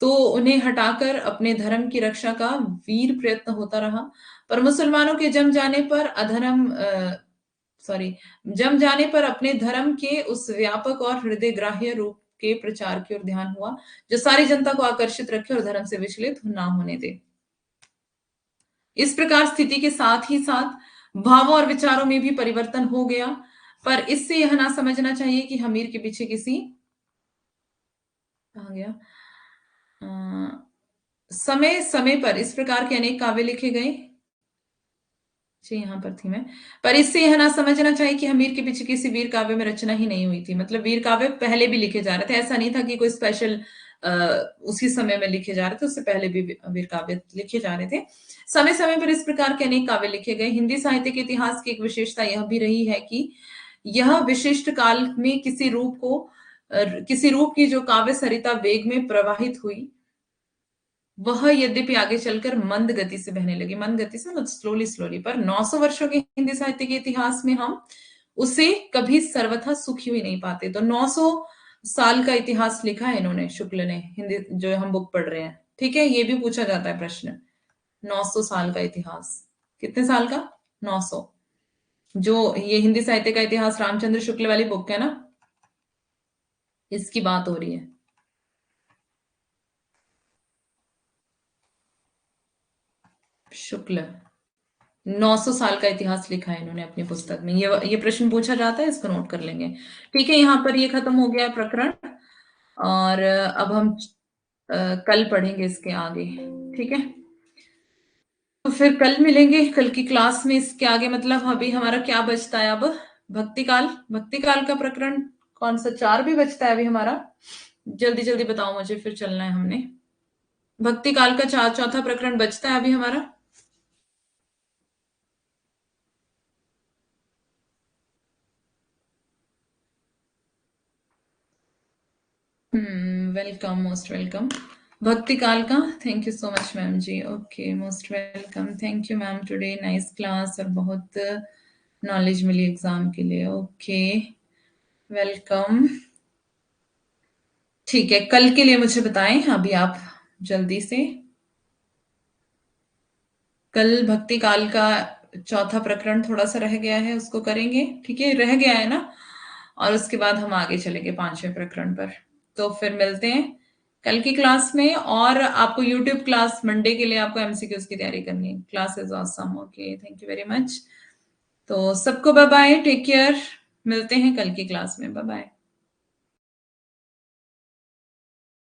तो उन्हें हटाकर अपने धर्म की रक्षा का वीर प्रयत्न होता रहा, पर मुसलमानों के जम जाने पर अपने धर्म के उस व्यापक और हृदय ग्राह्य रूप के प्रचार की ओर ध्यान हुआ, जो सारी जनता को आकर्षित रखे और धर्म से विचलित ना होने दे। इस प्रकार स्थिति के साथ ही साथ भावों और विचारों में भी परिवर्तन हो गया, पर इससे यह ना समझना चाहिए कि हमीर के पीछे किसी, कहा गया, समय समय पर इस प्रकार के अनेक काव्य लिखे गए। जी, यहाँ पर थी मैं। पर इससे यह ना समझना चाहिए कि हमीर के पीछे किसी वीर काव्य में रचना ही नहीं हुई थी। मतलब वीर काव्य पहले भी लिखे जा रहे थे, ऐसा नहीं था कि कोई स्पेशल उसी समय में लिखे जा रहे थे, उससे पहले भी वीर काव्य लिखे जा रहे थे। समय समय पर इस प्रकार के अनेक काव्य लिखे गए। हिंदी साहित्य के इतिहास की एक विशेषता यह भी रही है कि यह विशिष्ट काल में किसी रूप की जो काव्य सरिता वेग में प्रवाहित हुई, वह यद्यपि आगे चलकर मंद गति से बहने लगी। मंद गति से मतलब स्लोली स्लोली, पर 900 वर्षों के हिंदी साहित्य के इतिहास में हम उसे कभी सर्वथा सुखी हुई नहीं पाते। तो 900 साल का इतिहास लिखा है इन्होंने, शुक्ल ने, हिंदी जो हम बुक पढ़ रहे हैं। ठीक है, ये भी पूछा जाता है प्रश्न। 900 साल का इतिहास, कितने साल का? 900। जो ये हिंदी साहित्य का इतिहास रामचंद्र शुक्ल वाली बुक है ना, इसकी बात हो रही है। शुक्ल 900 साल का इतिहास लिखा है इन्होंने अपनी पुस्तक में। ये प्रश्न पूछा जाता है, इसको नोट कर लेंगे। ठीक है, यहाँ पर ये खत्म हो गया प्रकरण। और अब हम कल पढ़ेंगे इसके आगे। ठीक है, तो फिर कल मिलेंगे, कल की क्लास में इसके आगे। मतलब अभी हमारा क्या बचता है अब? भक्ति काल, भक्ति काल का प्रकरण कौन सा? 4 भी बचता है अभी हमारा। जल्दी जल्दी बताओ मुझे, फिर चलना है हमने। भक्ति काल का चौथा प्रकरण बचता है अभी हमारा। Welcome, most welcome. भक्ति काल का, thank you so much ma'am ji. Okay, most welcome, thank you ma'am, today nice class और बहुत नॉलेज मिली एग्जाम के लिए। Okay, welcome. ठीक है, कल के लिए मुझे बताएं अभी आप जल्दी से। कल भक्ति काल का चौथा प्रकरण थोड़ा सा रह गया है, उसको करेंगे। ठीक है, रह गया है ना? और उसके बाद हम आगे चलेंगे 5वें प्रकरण पर। तो फिर मिलते हैं कल की क्लास में। और आपको यूट्यूब क्लास मंडे के लिए आपको एमसीक्यूज की तैयारी करनी है। Class is awesome. Okay, thank you very much. तो सबको बाय बाय, टेक केयर। मिलते हैं कल की क्लास में। Bye bye.